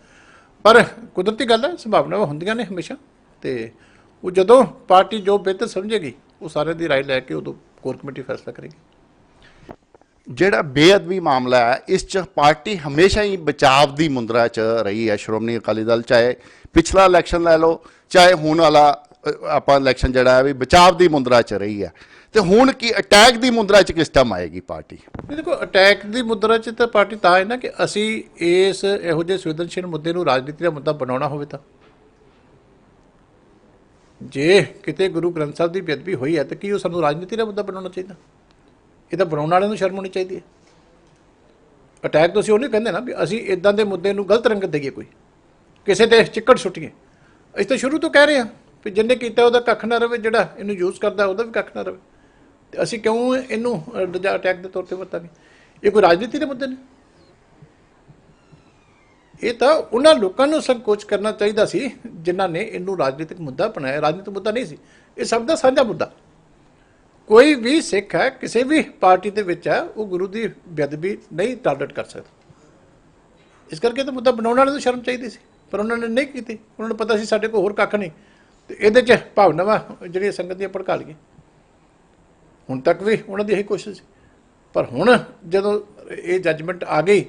ਪਰ ਕੁਦਰਤੀ ਗੱਲ ਹੈ, ਸੰਭਾਵਨਾਵਾਂ ਹੁੰਦੀਆਂ ਨੇ ਹਮੇਸ਼ਾ, ਤੇ ਉਹ ਜਦੋਂ ਪਾਰਟੀ ਜੋ ਬਿਹਤਰ ਸਮਝੇਗੀ ਉਹ ਸਾਰਿਆਂ ਦੀ ਰਾਏ ਲੈ ਕੇ ਉਦੋਂ ਕੋਰ ਕਮੇਟੀ ਫੈਸਲਾ ਕਰੇਗੀ। ਜਿਹੜਾ ਬੇਅਦਬੀ ਮਾਮਲਾ ਹੈ, ਇਸ 'ਚ ਪਾਰਟੀ ਹਮੇਸ਼ਾ ਹੀ ਬਚਾਵ ਦੀ ਮੁੰਦਰਾ 'ਚ ਰਹੀ ਹੈ ਸ਼੍ਰੋਮਣੀ ਅਕਾਲੀ ਦਲ, ਚਾਹੇ ਪਿਛਲਾ ਇਲੈਕਸ਼ਨ ਲੈ ਲਓ, ਚਾਹੇ ਹੁਣ ਵਾਲਾ ਆਪਾਂ ਇਲੈਕਸ਼ਨ ਜਿਹੜਾ ਹੈ ਵੀ ਬਚਾਵ ਦੀ ਮੁੰਦਰਾ 'ਚ ਰਹੀ ਹੈ। ਤੇ ਹੁਣ ਕੀ ਅਟੈਕ ਦੀ ਮੁੰਦਰਾ 'ਚ ਕਿਸ ਟਾਈਮ ਆਏਗੀ ਪਾਰਟੀ? ਦੇਖੋ, ਅਟੈਕ ਦੀ ਮੁੱਦਰਾ 'ਚ ਤਾਂ ਪਾਰਟੀ ਤਾਂ ਹੈ ਨਾ ਕਿ ਅਸੀਂ ਇਸ ਇਹੋ ਜਿਹੇ ਸੰਵੇਦਨਸ਼ੀਲ ਮੁੱਦੇ ਨੂੰ ਰਾਜਨੀਤੀ ਦਾ ਮੁੱਦਾ ਬਣਾਉਣਾ ਹੋਵੇ ਤਾਂ, ਜੇ ਕਿਤੇ ਗੁਰੂ ਗ੍ਰੰਥ ਸਾਹਿਬ ਦੀ ਬੇਅਦਬੀ ਹੋਈ ਹੈ ਤਾਂ ਕੀ ਉਹ ਸਾਨੂੰ ਰਾਜਨੀਤੀ ਦਾ ਮੁੱਦਾ ਬਣਾਉਣਾ ਚਾਹੀਦਾ? ਇਹ ਤਾਂ ਬਣਾਉਣ ਵਾਲਿਆਂ ਨੂੰ ਸ਼ਰਮ ਹੋਣੀ ਚਾਹੀਦੀ ਹੈ। ਅਟੈਕ ਤੁਸੀਂ ਉਹ ਨਹੀਂ ਕਹਿੰਦੇ ਨਾ ਵੀ ਅਸੀਂ ਇਦਾਂ ਦੇ ਮੁੱਦੇ ਨੂੰ ਗਲਤ ਰੰਗਤ ਦੇਈਏ, ਕੋਈ ਕਿਸੇ ਦੇ ਚਿੱਕੜ ਸੁੱਟੀਏ। ਅਸੀਂ ਤਾਂ ਸ਼ੁਰੂ ਤੋਂ ਕਹਿ ਰਹੇ ਹਾਂ ਵੀ ਜਿੰਨੇ ਕੀਤਾ ਉਹਦਾ ਕੱਖ ਨਾ ਰਵੇ, ਜਿਹੜਾ ਇਹਨੂੰ ਯੂਜ਼ ਕਰਦਾ ਉਹਦਾ ਵੀ ਕੱਖ ਨਾ ਰਵੇ, ਤੇ ਅਸੀਂ ਕਿਉਂ ਇਹਨੂੰ ਅਟੈਕ ਦੇ ਤੌਰ ਤੇ ਵਰਤਾਂਗੇ? ਇਹ ਕੋਈ ਰਾਜਨੀਤੀ ਦੇ ਮੁੱਦੇ ਨੇ? ਇਹ ਤਾਂ ਉਹਨਾਂ ਲੋਕਾਂ ਨੂੰ ਸੰਕੋਚ ਕਰਨਾ ਚਾਹੀਦਾ ਸੀ ਜਿਨ੍ਹਾਂ ਨੇ ਇਹਨੂੰ ਰਾਜਨੀਤਿਕ ਮੁੱਦਾ ਬਣਾਇਆ। ਰਾਜਨੀਤਿਕ ਮੁੱਦਾ ਨਹੀਂ ਸੀ, ਇਹ ਸਭ ਦਾ ਸਾਂਝਾ ਮੁੱਦਾ। ਕੋਈ ਵੀ ਸਿੱਖ ਹੈ ਕਿਸੇ ਵੀ ਪਾਰਟੀ ਦੇ ਵਿੱਚ ਹੈ ਉਹ ਗੁਰੂ ਦੀ ਬੇਅਦਬੀ ਨਹੀਂ ਟਾਲਰੇਟ ਕਰ ਸਕਦਾ। ਇਸ ਕਰਕੇ ਤਾਂ ਮੁੱਦਾ ਬਣਾਉਣ ਵਾਲੇ ਨੂੰ ਸ਼ਰਮ ਚਾਹੀਦੀ ਸੀ, ਪਰ ਉਹਨਾਂ ਨੇ ਨਹੀਂ ਕੀਤੀ। ਉਹਨਾਂ ਨੂੰ ਪਤਾ ਸੀ ਸਾਡੇ ਕੋਲ ਹੋਰ ਕੱਖ ਨਹੀਂ, ਤੇ ਇਹਦੇ 'ਚ ਭਾਵਨਾਵਾਂ ਜਿਹੜੀਆਂ ਸੰਗਤ ਦੀਆਂ ਭੜਕਾ ਲਈਆਂ। ਹੁਣ ਤੱਕ ਵੀ ਉਹਨਾਂ ਦੀ ਇਹੀ ਕੋਸ਼ਿਸ਼ ਸੀ, ਪਰ ਹੁਣ ਜਦੋਂ ਇਹ ਜੱਜਮੈਂਟ ਆ ਗਈ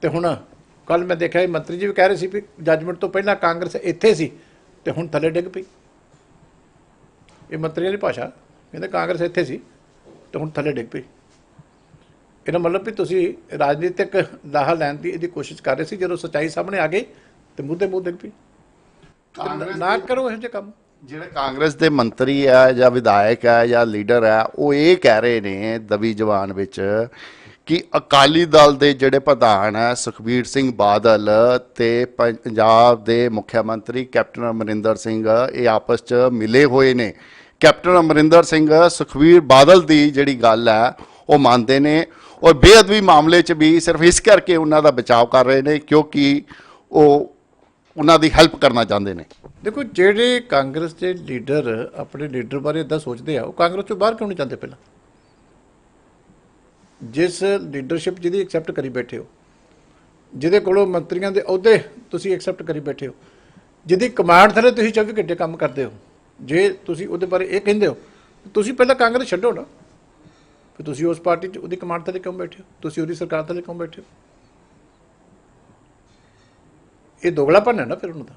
ਤੇ ਹੁਣ ਕੱਲ ਮੈਂ ਦੇਖਿਆ ਮੰਤਰੀ ਜੀ ਵੀ ਕਹਿ ਰਹੇ ਸੀ ਵੀ ਜੱਜਮੈਂਟ ਤੋਂ ਪਹਿਲਾਂ ਕਾਂਗਰਸ ਇੱਥੇ ਸੀ ਤੇ ਹੁਣ ਥੱਲੇ ਡਿੱਗ ਪਈ। ਇਹ ਮੰਤਰੀਆਂ ਦੀ ਭਾਸ਼ਾ, ਕਹਿੰਦੇ ਕਾਂਗਰਸ ਇੱਥੇ ਸੀ ਤੇ ਹੁਣ ਥੱਲੇ ਡਿੱਗ ਪਈ। ਇਹਦਾ ਮਤਲਬ ਵੀ ਤੁਸੀਂ ਰਾਜਨੀਤਿਕ ਲਾਹਾ ਲੈਣ ਦੀ ਇਹਦੀ ਕੋਸ਼ਿਸ਼ ਕਰ ਰਹੇ ਸੀ, ਜਦੋਂ ਸੱਚਾਈ ਸਾਹਮਣੇ ਆ ਗਈ ਤੇ ਮੂੰਹ ਡਿੱਗ ਪਈ। ਨਾ ਕਰੋ ਇਹੋ ਜਿਹੇ ਕੰਮ। ਜਿਹੜੇ ਕਾਂਗਰਸ ਦੇ ਮੰਤਰੀ ਹੈ ਜਾਂ ਵਿਧਾਇਕ ਹੈ ਜਾਂ ਲੀਡਰ ਹੈ, ਉਹ ਇਹ ਕਹਿ ਰਹੇ ਨੇ ਦਬੀ ਜ਼ਬਾਨ ਵਿੱਚ ਕਿ ਅਕਾਲੀ ਦਲ ਦੇ ਜਿਹੜੇ ਪ੍ਰਧਾਨ ਹੈ ਸੁਖਬੀਰ ਸਿੰਘ ਬਾਦਲ ਤੇ ਪੰਜਾਬ ਦੇ ਮੁੱਖ ਮੰਤਰੀ ਕੈਪਟਨ ਅਮਰਿੰਦਰ ਸਿੰਘ ਇਹ ਆਪਸ 'ਚ ਮਿਲੇ ਹੋਏ ਨੇ। ਕੈਪਟਨ ਅਮਰਿੰਦਰ ਸਿੰਘ ਸੁਖਬੀਰ ਬਾਦਲ ਦੀ ਜਿਹੜੀ ਗੱਲ ਹੈ ਉਹ ਮੰਨਦੇ ਨੇ, ਔਰ ਬੇਅਦਬੀ ਮਾਮਲੇ 'ਚ ਵੀ ਸਿਰਫ ਇਸ ਕਰਕੇ ਉਹਨਾਂ ਦਾ ਬਚਾਅ ਕਰ ਰਹੇ ਨੇ ਕਿਉਂਕਿ ਉਹ ਉਹਨਾਂ ਦੀ ਹੈਲਪ ਕਰਨਾ ਚਾਹੁੰਦੇ ਨੇ। ਦੇਖੋ, ਜਿਹੜੇ ਕਾਂਗਰਸ ਦੇ ਲੀਡਰ ਆਪਣੇ ਲੀਡਰ ਬਾਰੇ ਇੱਦਾਂ ਸੋਚਦੇ ਆ, ਉਹ ਕਾਂਗਰਸ ਤੋਂ ਬਾਹਰ ਕਿਉਂ ਨਹੀਂ ਜਾਂਦੇ? ਪਹਿਲਾਂ ਜਿਸ ਲੀਡਰਸ਼ਿਪ ਜਿਹਦੀ ਐਕਸੈਪਟ ਕਰੀ ਬੈਠੇ ਹੋ, ਜਿਹਦੇ ਕੋਲੋਂ ਮੰਤਰੀਆਂ ਦੇ ਅਹੁਦੇ ਤੁਸੀਂ ਐਕਸੈਪਟ ਕਰੀ ਬੈਠੇ ਹੋ, ਜਿਹਦੀ ਕਮਾਂਡ ਥੱਲੇ ਤੁਸੀਂ 24 ਘੰਟੇ ਕੰਮ ਕਰਦੇ ਹੋ, ਜੇ ਤੁਸੀਂ ਉਹਦੇ ਬਾਰੇ ਇਹ ਕਹਿੰਦੇ ਹੋ, ਤੁਸੀਂ ਪਹਿਲਾਂ ਕਾਂਗਰਸ ਛੱਡੋ ਨਾ। ਫਿਰ ਤੁਸੀਂ ਉਸ ਪਾਰਟੀ 'ਚ ਉਹਦੀ ਕਮਾਂਡ ਥੱਲੇ ਕਿਉਂ ਬੈਠੇ ਹੋ? ਤੁਸੀਂ ਉਹਦੀ ਸਰਕਾਰ ਥੱਲੇ ਕਿਉਂ ਬੈਠੇ ਹੋ? ਇਹ ਦੋਗਲਾਪਨ ਹੈ ਨਾ ਫਿਰ ਉਹਨਾਂ ਦਾ।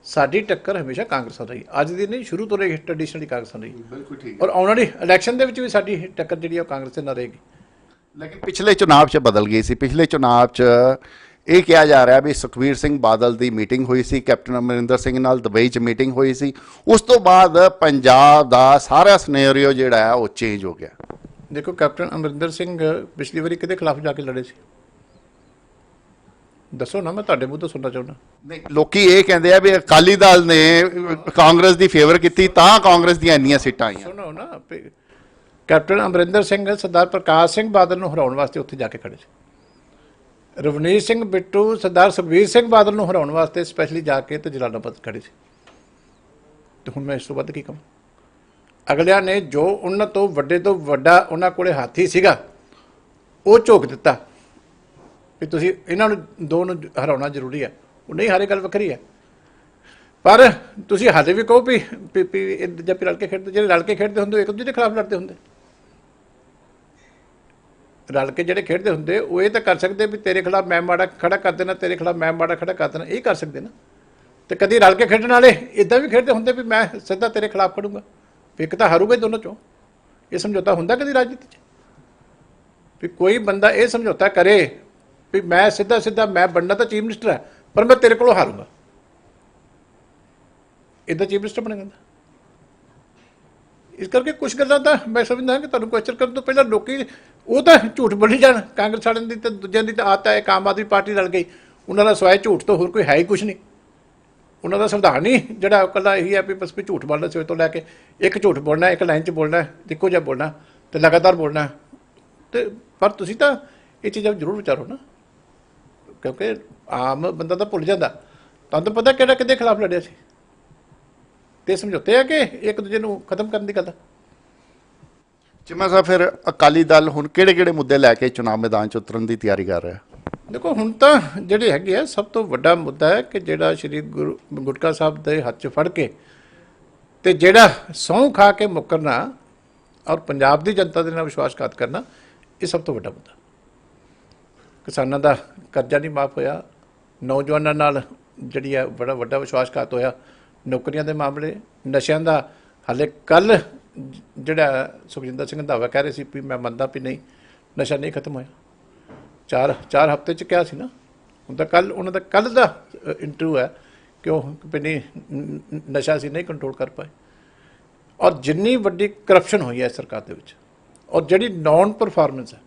ਸਾਡੀ ਟੱਕਰ ਹਮੇਸ਼ਾ ਕਾਂਗਰਸ ਨਾਲ ਰਹੀ, ਅੱਜ ਦੀ ਨਹੀਂ, ਸ਼ੁਰੂ ਤੋਂ ਰਹੀ, ਟ੍ਰੈਡੀਸ਼ਨਲੀ ਕਾਂਗਰਸ ਨਾਲ ਰਹੀ। ਬਿਲਕੁਲ ਠੀਕ। ਔਰ ਆਉਣ ਵਾਲੀ ਇਲੈਕਸ਼ਨ ਦੇ ਵਿੱਚ ਵੀ ਸਾਡੀ ਟੱਕਰ ਜਿਹੜੀ ਆ ਕਾਂਗਰਸ ਦੇ ਨਾਲ ਰਹੇਗੀ। ਲੇਕਿਨ ਪਿਛਲੇ ਚੁਣਾਵ 'ਚ ਬਦਲ ਗਈ ਸੀ। ਪਿਛਲੇ ਚੁਣਾਵ 'ਚ ਇਹ ਕਿਹਾ ਜਾ ਰਿਹਾ ਵੀ ਸੁਖਬੀਰ ਸਿੰਘ ਬਾਦਲ ਦੀ ਮੀਟਿੰਗ ਹੋਈ ਸੀ, ਕੈਪਟਨ ਅਮਰਿੰਦਰ ਸਿੰਘ ਨਾਲ ਦੁਬਈ 'ਚ ਮੀਟਿੰਗ ਹੋਈ ਸੀ, ਉਸ ਤੋਂ ਬਾਅਦ ਪੰਜਾਬ ਦਾ ਸਾਰਾ ਸਿਨੈਰੀਓ ਜਿਹੜਾ ਹੈ ਉਹ ਚੇਂਜ ਹੋ ਗਿਆ। ਦੇਖੋ, ਕੈਪਟਨ ਅਮਰਿੰਦਰ ਸਿੰਘ ਪਿਛਲੀ ਵਾਰੀ ਕਿਹਦੇ ਖਿਲਾਫ ਜਾ ਕੇ ਲੜੇ ਸੀ? ਦੱਸੋ ਨਾ, ਮੈਂ ਤੁਹਾਡੇ ਮੂੰਹ ਤੋਂ ਸੁਣਨਾ ਚਾਹੁੰਦਾ। ਨਹੀਂ, ਲੋਕੀ ਇਹ ਕਹਿੰਦੇ ਆ ਵੀ ਅਕਾਲੀ ਦਲ ਨੇ ਕਾਂਗਰਸ ਦੀ ਫੇਵਰ ਕੀਤੀ ਤਾਂ ਕਾਂਗਰਸ ਦੀਆਂ ਇੰਨੀਆਂ ਸੀਟਾਂ ਆਈਆਂ। ਸੁਣੋ ਨਾ, ਕੈਪਟਨ ਅਮਰਿੰਦਰ ਸਿੰਘ ਸਰਦਾਰ ਪ੍ਰਕਾਸ਼ ਸਿੰਘ ਬਾਦਲ ਨੂੰ ਹਰਾਉਣ ਵਾਸਤੇ ਉੱਥੇ ਜਾ ਕੇ ਖੜੇ ਸੀ। ਰਵਨੀਤ ਸਿੰਘ ਬਿੱਟੂ ਸਰਦਾਰ ਸੁਖਬੀਰ ਸਿੰਘ ਬਾਦਲ ਨੂੰ ਹਰਾਉਣ ਵਾਸਤੇ ਸਪੈਸ਼ਲੀ ਜਾ ਕੇ ਤੇ ਜਲਾਲਾਬਾਦ ਖੜੇ ਸੀ। ਤੇ ਹੁਣ ਮੈਂ ਇਸ ਤੋਂ ਵੱਧ ਕੀ ਕਹਾਂ? ਅਗਲਿਆਂ ਨੇ ਜੋ ਉਹਨਾਂ ਤੋਂ ਵੱਡਾ ਉਹਨਾਂ ਕੋਲੇ ਹਾਥੀ ਸੀਗਾ ਉਹ ਝੋਕ ਦਿੱਤਾ ਵੀ ਤੁਸੀਂ ਇਹਨਾਂ ਨੂੰ ਦੋ ਨੂੰ ਹਰਾਉਣਾ ਜ਼ਰੂਰੀ ਹੈ। ਉਹ ਨਹੀਂ ਹਾਰੇ, ਗੱਲ ਵੱਖਰੀ ਹੈ, ਪਰ ਤੁਸੀਂ ਹਾਲੇ ਵੀ ਕਹੋ ਵੀ ਜਦ ਰਲ ਕੇ ਖੇਡਦੇ, ਜਿਹੜੇ ਰਲ ਕੇ ਖੇਡਦੇ ਹੁੰਦੇ ਇੱਕ ਦੂਜੇ ਦੇ ਖਿਲਾਫ ਲੜਦੇ ਹੁੰਦੇ। ਰਲ ਕੇ ਜਿਹੜੇ ਖੇਡਦੇ ਹੁੰਦੇ ਉਹ ਇਹ ਤਾਂ ਕਰ ਸਕਦੇ ਵੀ ਤੇਰੇ ਖਿਲਾਫ ਮੈਂ ਮਾੜਾ ਖੜਾ ਕਰ ਦੇਣਾ, ਤੇਰੇ ਖਿਲਾਫ ਮੈਂ ਮਾੜਾ ਖੜਾ ਕਰ ਦੇਣਾ, ਇਹ ਕਰ ਸਕਦੇ ਨਾ। ਤੇ ਕਦੀ ਰਲ ਕੇ ਖੇਡਣ ਵਾਲੇ ਇੱਦਾਂ ਵੀ ਖੇਡਦੇ ਹੁੰਦੇ ਵੀ ਮੈਂ ਸਿੱਧਾ ਤੇਰੇ ਖਿਲਾਫ ਖੜੂੰਗਾ, ਇੱਕ ਤਾਂ ਹਾਰੂਗਾ ਹੀ ਦੋਨੋਂ ਚੋਂ। ਇਹ ਸਮਝੌਤਾ ਹੁੰਦਾ ਕਦੀ ਰਾਜਨੀਤੀ 'ਚ? ਵੀ ਕੋਈ ਬੰਦਾ ਇਹ ਸਮਝੌਤਾ ਕਰੇ ਵੀ ਮੈਂ ਸਿੱਧਾ ਮੈਂ ਬਣਨਾ ਤਾਂ ਚੀਫ ਮਿਨਿਸਟਰ ਹੈ ਪਰ ਮੈਂ ਤੇਰੇ ਕੋਲੋਂ ਹਾਰੂੰਗਾ, ਇੱਦਾਂ ਚੀਫ ਮਿਨਿਸਟਰ ਬਣ ਜਾਂਦਾ। ਇਸ ਕਰਕੇ ਕੁਛ ਗੱਲਾਂ ਤਾਂ ਮੈਂ ਸਮਝਦਾ ਕਿ ਤੁਹਾਨੂੰ ਕੁਐਸਚਨ ਕਰਨ ਤੋਂ ਪਹਿਲਾਂ ਲੋਕੀ ਉਹ ਤਾਂ ਝੂਠ ਬੋਲੀ ਜਾਣ। ਕਾਂਗਰਸ ਵਾਲਿਆਂ ਦੀ ਤਾਂ ਦੂਜਿਆਂ ਦੀ ਤਾਂ ਆਦਤ ਹੈ, ਇੱਕ ਆਮ ਆਦਮੀ ਪਾਰਟੀ ਰਲ ਗਈ, ਉਹਨਾਂ ਦਾ ਸਵਾਏ ਝੂਠ ਤੋਂ ਹੋਰ ਕੋਈ ਹੈ ਹੀ ਕੁਛ ਨਹੀਂ। ਉਹਨਾਂ ਦਾ ਸੰਵਿਧਾਨ ਹੀ ਜਿਹੜਾ ਇਕੱਲਾ ਇਹੀ ਹੈ ਵੀ ਬਸ ਵੀ ਝੂਠ ਬੋਲਣਾ, ਸਵੇਰ ਤੋਂ ਲੈ ਕੇ ਇੱਕ ਝੂਠ ਬੋਲਣਾ, ਇੱਕ ਲਾਈਨ 'ਚ ਬੋਲਣਾ, ਇੱਕੋ ਜਿਹਾ ਬੋਲਣਾ ਅਤੇ ਲਗਾਤਾਰ ਬੋਲਣਾ। ਅਤੇ ਪਰ ਤੁਸੀਂ ਤਾਂ ਇਹ ਚੀਜ਼ਾਂ ਜ਼ਰੂਰ ਵਿਚਾਰੋ ਨਾ, ਕਿਉਂਕਿ ਆਮ ਬੰਦਾ ਤਾਂ ਭੁੱਲ ਜਾਂਦਾ। ਤੁਹਾਨੂੰ ਤਾਂ ਪਤਾ ਕਿਹੜਾ ਕਿਹਦੇ ਖਿਲਾਫ ਲੜਿਆ ਸੀ, ਤੇ ਸਮਝੌਤੇ ਆ ਕਿ ਇੱਕ ਦੂਜੇ ਨੂੰ ਖਤਮ ਕਰਨ ਦੀ ਗੱਲ। ਚੀਮਾ ਸਾਹਿਬ, ਫਿਰ ਅਕਾਲੀ ਦਲ ਹੁਣ ਕਿਹੜੇ ਮੁੱਦੇ ਲੈ ਕੇ ਚੁਣਾਵ ਮੈਦਾਨ 'ਚ ਉਤਰਨ ਦੀ ਤਿਆਰੀ ਕਰ ਰਿਹਾ? ਦੇਖੋ, ਹੁਣ ਤਾਂ ਜਿਹੜੇ ਹੈਗੇ ਆ, ਸਭ ਤੋਂ ਵੱਡਾ ਮੁੱਦਾ ਹੈ ਕਿ ਜਿਹੜਾ ਸ਼੍ਰੀ ਗੁਰੂ ਗੁਟਕਾ ਸਾਹਿਬ ਦੇ ਹੱਥ 'ਚ ਫੜ ਕੇ ਤੇ ਜਿਹੜਾ ਸਹੁੰ ਖਾ ਕੇ ਮੁੱਕਰਨਾ ਔਰ ਪੰਜਾਬ ਦੀ ਜਨਤਾ ਦੇ ਨਾਲ ਵਿਸ਼ਵਾਸਘਾਤ ਕਰਨਾ, ਇਹ ਸਭ ਤੋਂ ਵੱਡਾ ਮੁੱਦਾ। ਕਿਸਾਨਾਂ ਦਾ ਕਰਜ਼ਾ ਨਹੀਂ ਮਾਫ ਹੋਇਆ, ਨੌਜਵਾਨਾਂ ਨਾਲ ਜਿਹੜੀ ਹੈ ਬੜਾ ਵੱਡਾ ਵਿਸ਼ਵਾਸਘਾਤ ਹੋਇਆ, ਨੌਕਰੀਆਂ ਦੇ ਮਾਮਲੇ, ਨਸ਼ਿਆਂ ਦਾ ਹਾਲੇ ਕੱਲ੍ਹ ਜਿਹੜਾ ਸੁਖਜਿੰਦਰ ਸਿੰਘ ਰੰਧਾਵਾ ਕਹਿ ਰਹੇ ਸੀ ਵੀ ਮੈਂ ਮੰਨਦਾ ਵੀ ਨਹੀਂ, ਨਸ਼ਾ ਨਹੀਂ ਖਤਮ ਹੋਇਆ। ਚਾਰ ਹਫ਼ਤੇ 'ਚ ਕਿਹਾ ਸੀ ਨਾ, ਹੁਣ ਤਾਂ ਕੱਲ੍ਹ ਉਹਨਾਂ ਦਾ ਕੱਲ੍ਹ ਦਾ ਇੰਟਰਵਿਊ ਹੈ ਕਿ ਉਹ ਵੀ ਨਹੀਂ, ਨਸ਼ਾ ਅਸੀਂ ਨਹੀਂ ਕੰਟਰੋਲ ਕਰ ਪਾਏ। ਔਰ ਜਿੰਨੀ ਵੱਡੀ ਕਰਪਸ਼ਨ ਹੋਈ ਹੈ ਸਰਕਾਰ ਦੇ ਵਿੱਚ, ਔਰ ਜਿਹੜੀ ਨੌਨ ਪਰਫਾਰਮੈਂਸ ਹੈ,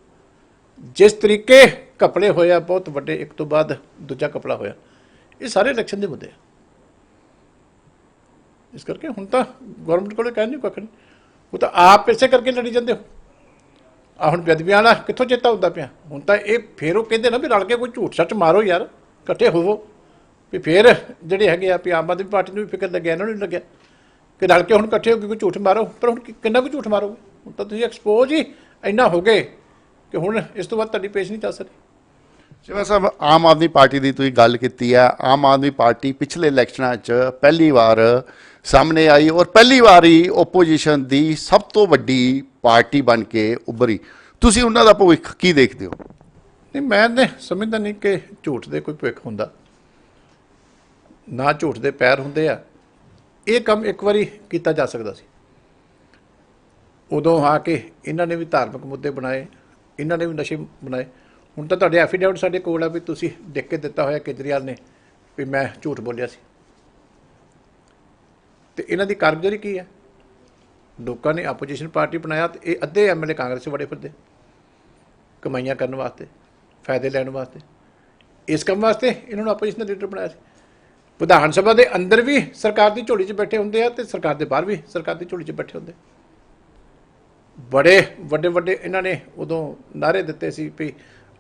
ਜਿਸ ਤਰੀਕੇ ਘਪਲੇ ਹੋਇਆ, ਬਹੁਤ ਵੱਡੇ, ਇੱਕ ਤੋਂ ਬਾਅਦ ਦੂਜਾ ਘਪਲਾ ਹੋਇਆ, ਇਹ ਸਾਰੇ ਇਲੈਕਸ਼ਨ ਦੇ ਮੁੱਦੇ ਆ। ਇਸ ਕਰਕੇ ਹੁਣ ਤਾਂ ਗੌਰਮੈਂਟ ਕੋਲ ਕਹਿ ਨਹੀਂ ਕੱਖ ਨਹੀਂ, ਉਹ ਤਾਂ ਆਪ ਇਸੇ ਕਰਕੇ ਲੜੀ ਜਾਂਦੇ ਹੋ। ਆ ਹੁਣ ਬੇਅਦਬੀਆਂ ਵਾਲਾ ਕਿੱਥੋਂ ਚੇਤਾ ਹੁੰਦਾ ਪਿਆ? ਹੁਣ ਤਾਂ ਇਹ ਫੇਰ ਉਹ ਕਹਿੰਦੇ ਨਾ ਵੀ ਰਲ ਕੇ ਕੋਈ ਝੂਠ ਸੱਚ ਮਾਰੋ ਯਾਰ, ਇਕੱਠੇ ਹੋਵੋ। ਵੀ ਫੇਰ ਜਿਹੜੇ ਹੈਗੇ ਆ ਵੀ ਆਮ ਆਦਮੀ ਪਾਰਟੀ ਨੂੰ ਵੀ ਫਿਕਰ ਲੱਗਿਆ, ਇਹਨਾਂ ਨੂੰ ਨਹੀਂ ਲੱਗਿਆ ਕਿ ਰਲ ਕੇ ਹੁਣ ਇਕੱਠੇ ਹੋ ਕੇ ਕੋਈ ਝੂਠ ਮਾਰੋ, ਪਰ ਹੁਣ ਕਿੰਨਾ ਕੁ ਝੂਠ ਮਾਰੋਗੇ? ਹੁਣ ਤਾਂ ਤੁਸੀਂ ਐਕਸਪੋਜ਼ ਹੀ ਇੰਨਾ ਹੋ ਗਏ ਕਿ ਹੁਣ ਇਸ ਤੋਂ ਬਾਅਦ ਤੁਹਾਡੀ ਪੇਸ਼ ਨਹੀਂ ਚੱਲ ਸਕਦੀ। ਚੀਮਾ ਸਾਹਿਬ, ਆਮ ਆਦਮੀ ਪਾਰਟੀ ਦੀ ਤੁਸੀਂ ਗੱਲ ਕੀਤੀ ਹੈ। ਆਮ ਆਦਮੀ ਪਾਰਟੀ ਪਿਛਲੇ ਇਲੈਕਸ਼ਨਾਂ 'ਚ ਪਹਿਲੀ ਵਾਰ ਸਾਹਮਣੇ ਆਈ ਔਰ ਪਹਿਲੀ ਵਾਰ ਹੀ ਓਪੋਜੀਸ਼ਨ ਦੀ ਸਭ ਤੋਂ ਵੱਡੀ ਪਾਰਟੀ ਬਣ ਕੇ ਉੱਭਰੀ। ਤੁਸੀਂ ਉਹਨਾਂ ਦਾ ਭਵਿੱਖ ਕੀ ਦੇਖਦੇ ਹੋ? ਨਹੀਂ, ਮੈਂ ਤਾਂ ਸਮਝਦਾ ਨਹੀਂ ਕਿ ਝੂਠ ਦੇ ਕੋਈ ਭਵਿੱਖ ਹੁੰਦਾ, ਨਾ ਝੂਠ ਦੇ ਪੈਰ ਹੁੰਦੇ ਆ। ਇਹ ਕੰਮ ਇੱਕ ਵਾਰੀ ਕੀਤਾ ਜਾ ਸਕਦਾ ਸੀ, ਉਦੋਂ ਆ ਕੇ ਇਹਨਾਂ ਨੇ ਵੀ ਧਾਰਮਿਕ ਮੁੱਦੇ ਬਣਾਏ, ਇਹਨਾਂ ਨੇ ਵੀ ਨਸ਼ੇ ਬਣਾਏ। ਹੁਣ ਤਾਂ ਤੁਹਾਡੇ ਐਫੀਡੇਵਿਟ ਸਾਡੇ ਕੋਲ ਆ ਵੀ ਤੁਸੀਂ ਲਿਖ ਕੇ ਦਿੱਤਾ ਹੋਇਆ ਕੇਜਰੀਵਾਲ ਨੇ ਵੀ ਮੈਂ ਝੂਠ ਬੋਲਿਆ ਸੀ। ਤੇ ਇਹਨਾਂ ਦੀ ਕਾਰਗੁਜ਼ਾਰੀ ਕੀ ਹੈ? ਲੋਕਾਂ ਨੇ ਆਪੋਜੀਸ਼ਨ ਪਾਰਟੀ ਬਣਾਇਆ ਤੇ ਇਹ ਅੱਧੇ ਐਮਐਲਏ ਕਾਂਗਰਸ 'ਚ ਵੜੇ ਫਿਰਦੇ ਕਮਾਈਆਂ ਕਰਨ ਵਾਸਤੇ, ਫਾਇਦੇ ਲੈਣ ਵਾਸਤੇ। ਇਸ ਕੰਮ ਵਾਸਤੇ ਇਹਨਾਂ ਨੂੰ ਆਪੋਜੀਸ਼ਨ ਦਾ ਲੀਡਰ ਬਣਾਇਆ ਸੀ। ਵਿਧਾਨ ਸਭਾ ਦੇ ਅੰਦਰ ਵੀ ਸਰਕਾਰ ਦੀ ਝੋਲੀ 'ਚ ਬੈਠੇ ਹੁੰਦੇ ਆ ਤੇ ਸਰਕਾਰ ਦੇ ਬਾਹਰ ਵੀ ਸਰਕਾਰ ਦੀ ਝੋਲੀ 'ਚ ਬੈਠੇ ਹੁੰਦੇ। ਬੜੇ ਵੱਡੇ ਵੱਡੇ ਇਹਨਾਂ ਨੇ ਉਦੋਂ ਨਾਅਰੇ ਦਿੱਤੇ ਸੀ ਵੀ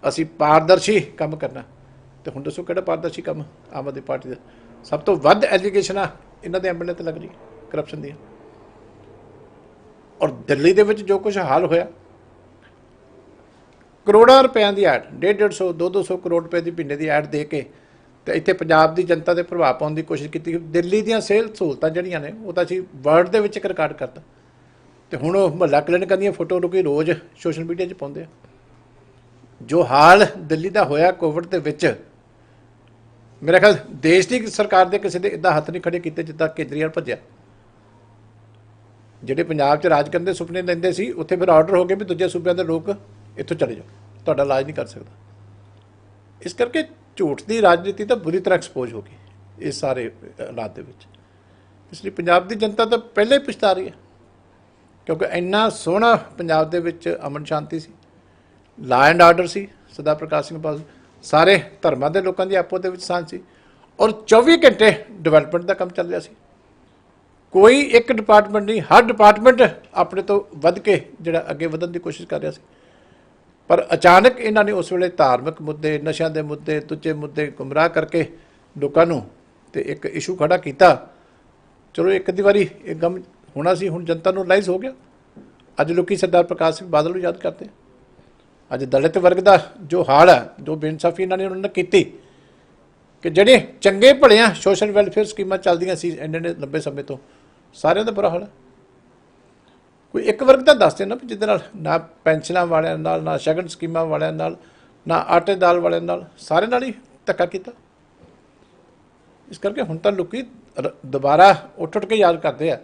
ਅਸੀਂ ਪਾਰਦਰਸ਼ੀ ਕੰਮ ਕਰਨਾ। ਤੇ ਹੁਣ ਦੱਸੋ ਕਿਹੜਾ ਪਾਰਦਰਸ਼ੀ ਕੰਮ ਆਮ ਆਦਮੀ ਪਾਰਟੀ ਦਾ? ਸਭ ਤੋਂ ਵੱਧ ਐਲੀਗੇਸ਼ਨਾਂ ਇਹਨਾਂ ਦੇ ਐਮਐਲਏ ਤੇ ਲੱਗ ਰਹੀ ਕਰਪਸ਼ਨ ਦੀਆਂ। ਔਰ ਦਿੱਲੀ ਦੇ ਵਿੱਚ ਜੋ ਕੁਝ ਹਾਲ ਹੋਇਆ, ਕਰੋੜਾਂ ਰੁਪਇਆਂ ਦੀ ਐਡ, 150 200 ਕਰੋੜ ਰੁਪਏ ਦੀ ਮਹੀਨੇ ਦੀ ਐਡ ਦੇ ਕੇ ਤੇ ਇੱਥੇ ਪੰਜਾਬ ਦੀ ਜਨਤਾ 'ਤੇ ਪ੍ਰਭਾਵ ਪਾਉਣ ਦੀ ਕੋਸ਼ਿਸ਼ ਕੀਤੀ। ਦਿੱਲੀ ਦੀਆਂ ਸਿਹਤ ਸਹੂਲਤਾਂ ਜਿਹੜੀਆਂ ਨੇ ਉਹ ਤਾਂ ਅਸੀਂ ਵਰਲਡ ਦੇ ਵਿੱਚ ਇੱਕ ਰਿਕਾਰਡ ਕਰਤਾ। ਤੇ ਹੁਣ ਉਹ ਮੁਹੱਲਾ ਕਲੀਨਿਕਾਂ ਦੀਆਂ ਫੋਟੋ ਲੋਕੀ ਰੋਜ਼ ਸੋਸ਼ਲ ਮੀਡੀਆ 'ਚ ਪਾਉਂਦੇ ਆ। ਜੋ ਹਾਲ ਦਿੱਲੀ ਦਾ ਹੋਇਆ ਕੋਵਿਡ ਦੇ ਵਿੱਚ, ਮੇਰਾ ਖਿਆਲ ਦੇਸ਼ ਦੀ ਸਰਕਾਰ ਦੇ ਕਿਸੇ ਦੇ ਇੱਦਾਂ ਹੱਥ ਨਹੀਂ ਖੜੇ ਕੀਤੇ ਜਿੱਦਾਂ ਕੇਜਰੀਵਾਲ ਭੱਜਿਆ। ਜਿਹੜੇ ਪੰਜਾਬ 'ਚ ਰਾਜ ਕਰਨ ਦੇ ਸੁਪਨੇ ਲੈਂਦੇ ਸੀ, ਉੱਥੇ ਫਿਰ ਆਰਡਰ ਹੋ ਗਏ ਵੀ ਦੂਜੇ ਸੂਬਿਆਂ ਦੇ ਲੋਕ ਇੱਥੋਂ ਚਲੇ ਜਾਓ, ਤੁਹਾਡਾ ਇਲਾਜ ਨਹੀਂ ਕਰ ਸਕਦਾ। ਇਸ ਕਰਕੇ ਝੂਠ ਦੀ ਰਾਜਨੀਤੀ ਤਾਂ ਬੁਰੀ ਤਰ੍ਹਾਂ ਐਕਸਪੋਜ਼ ਹੋ ਗਈ ਇਸ ਸਾਰੇ ਹਾਲਾਤ ਦੇ ਵਿੱਚ। ਇਸ ਲਈ ਪੰਜਾਬ ਦੀ ਜਨਤਾ ਤਾਂ ਪਹਿਲਾਂ ਹੀ ਪਛਤਾ ਰਹੀ ਹੈ, ਕਿਉਂਕਿ ਇੰਨਾ ਸੋਹਣਾ ਪੰਜਾਬ ਦੇ ਵਿੱਚ ਅਮਨ ਸ਼ਾਂਤੀ ਸੀ, ਲਾ ਐਂਡ ਆਰਡਰ ਸੀ, ਸਰਦਾਰ ਪ੍ਰਕਾਸ਼ ਸਿੰਘ ਬਾਦਲ, ਸਾਰੇ ਧਰਮਾਂ ਦੇ ਲੋਕਾਂ ਦੀ ਆਪੋ ਦੇ ਵਿੱਚ ਸਾਂਝ ਸੀ, ਔਰ 24 ਘੰਟੇ ਡਿਵੈਲਪਮੈਂਟ ਦਾ ਕੰਮ ਚੱਲ ਰਿਹਾ ਸੀ। ਕੋਈ ਇੱਕ ਡਿਪਾਰਟਮੈਂਟ ਨਹੀਂ, ਹਰ ਡਿਪਾਰਟਮੈਂਟ ਆਪਣੇ ਤੋਂ ਵੱਧ ਕੇ ਜਿਹੜਾ ਅੱਗੇ ਵਧਣ ਦੀ ਕੋਸ਼ਿਸ਼ ਕਰ ਰਿਹਾ ਸੀ। ਪਰ ਅਚਾਨਕ ਇਹਨਾਂ ਨੇ ਉਸ ਵੇਲੇ ਧਾਰਮਿਕ ਮੁੱਦੇ, ਨਸ਼ਿਆਂ ਦੇ ਮੁੱਦੇ, ਦੂਜੇ ਮੁੱਦੇ ਗੁੰਮਰਾਹ ਕਰਕੇ ਲੋਕਾਂ ਨੂੰ ਤੇ ਇੱਕ ਇਸ਼ੂ ਖੜਾ ਕੀਤਾ। ਚਲੋ ਇੱਕ ਅੱਧੀ ਵਾਰੀ ਇਹ ਗਮ ਹੋਣਾ ਸੀ, ਹੁਣ ਜਨਤਾ ਨੂੰ ਰਿਲਾਈਜ਼ ਹੋ ਗਿਆ। ਅੱਜ ਲੋਕੀ ਸਰਦਾਰ ਪ੍ਰਕਾਸ਼ ਸਿੰਘ ਬਾਦਲ ਨੂੰ ਯਾਦ ਕਰਦੇ। ਅੱਜ ਦਲਿਤ ਵਰਗ ਦਾ ਜੋ ਹਾਲ ਹੈ, ਜੋ ਬੇਇਨਸਾਫੀ ਇਹਨਾਂ ਨੇ ਉਹਨਾਂ ਨੇ ਕੀਤੀ, ਕਿ ਜਿਹੜੇ ਚੰਗੇ ਭਲਿਆਂ ਸੋਸ਼ਲ ਵੈਲਫੇਅਰ ਸਕੀਮਾਂ ਚੱਲਦੀਆਂ ਸੀ ਇੰਨੇ ਨੇ ਲੰਬੇ ਸਮੇਂ ਤੋਂ, ਸਾਰਿਆਂ ਦਾ ਬੁਰਾ ਹਾਲ ਹੈ। ਕੋਈ ਇੱਕ ਵਰਗ ਦਾ ਦੱਸਦੇ ਨਾ ਜਿਹਦੇ ਨਾਲ ਨਾ ਪੈਨਸ਼ਨਾਂ ਵਾਲਿਆਂ ਨਾਲ, ਨਾ ਸ਼ਗਨ ਸਕੀਮਾਂ ਵਾਲਿਆਂ ਨਾਲ, ਨਾ ਆਟੇ ਦਾਲ ਵਾਲਿਆਂ ਨਾਲ, ਸਾਰੇ ਨਾਲ ਹੀ ਧੱਕਾ ਕੀਤਾ। ਇਸ ਕਰਕੇ ਹੁਣ ਤਾਂ ਲੋਕੀ ਦੁਬਾਰਾ ਉੱਠ ਕੇ ਯਾਦ ਕਰਦੇ ਆ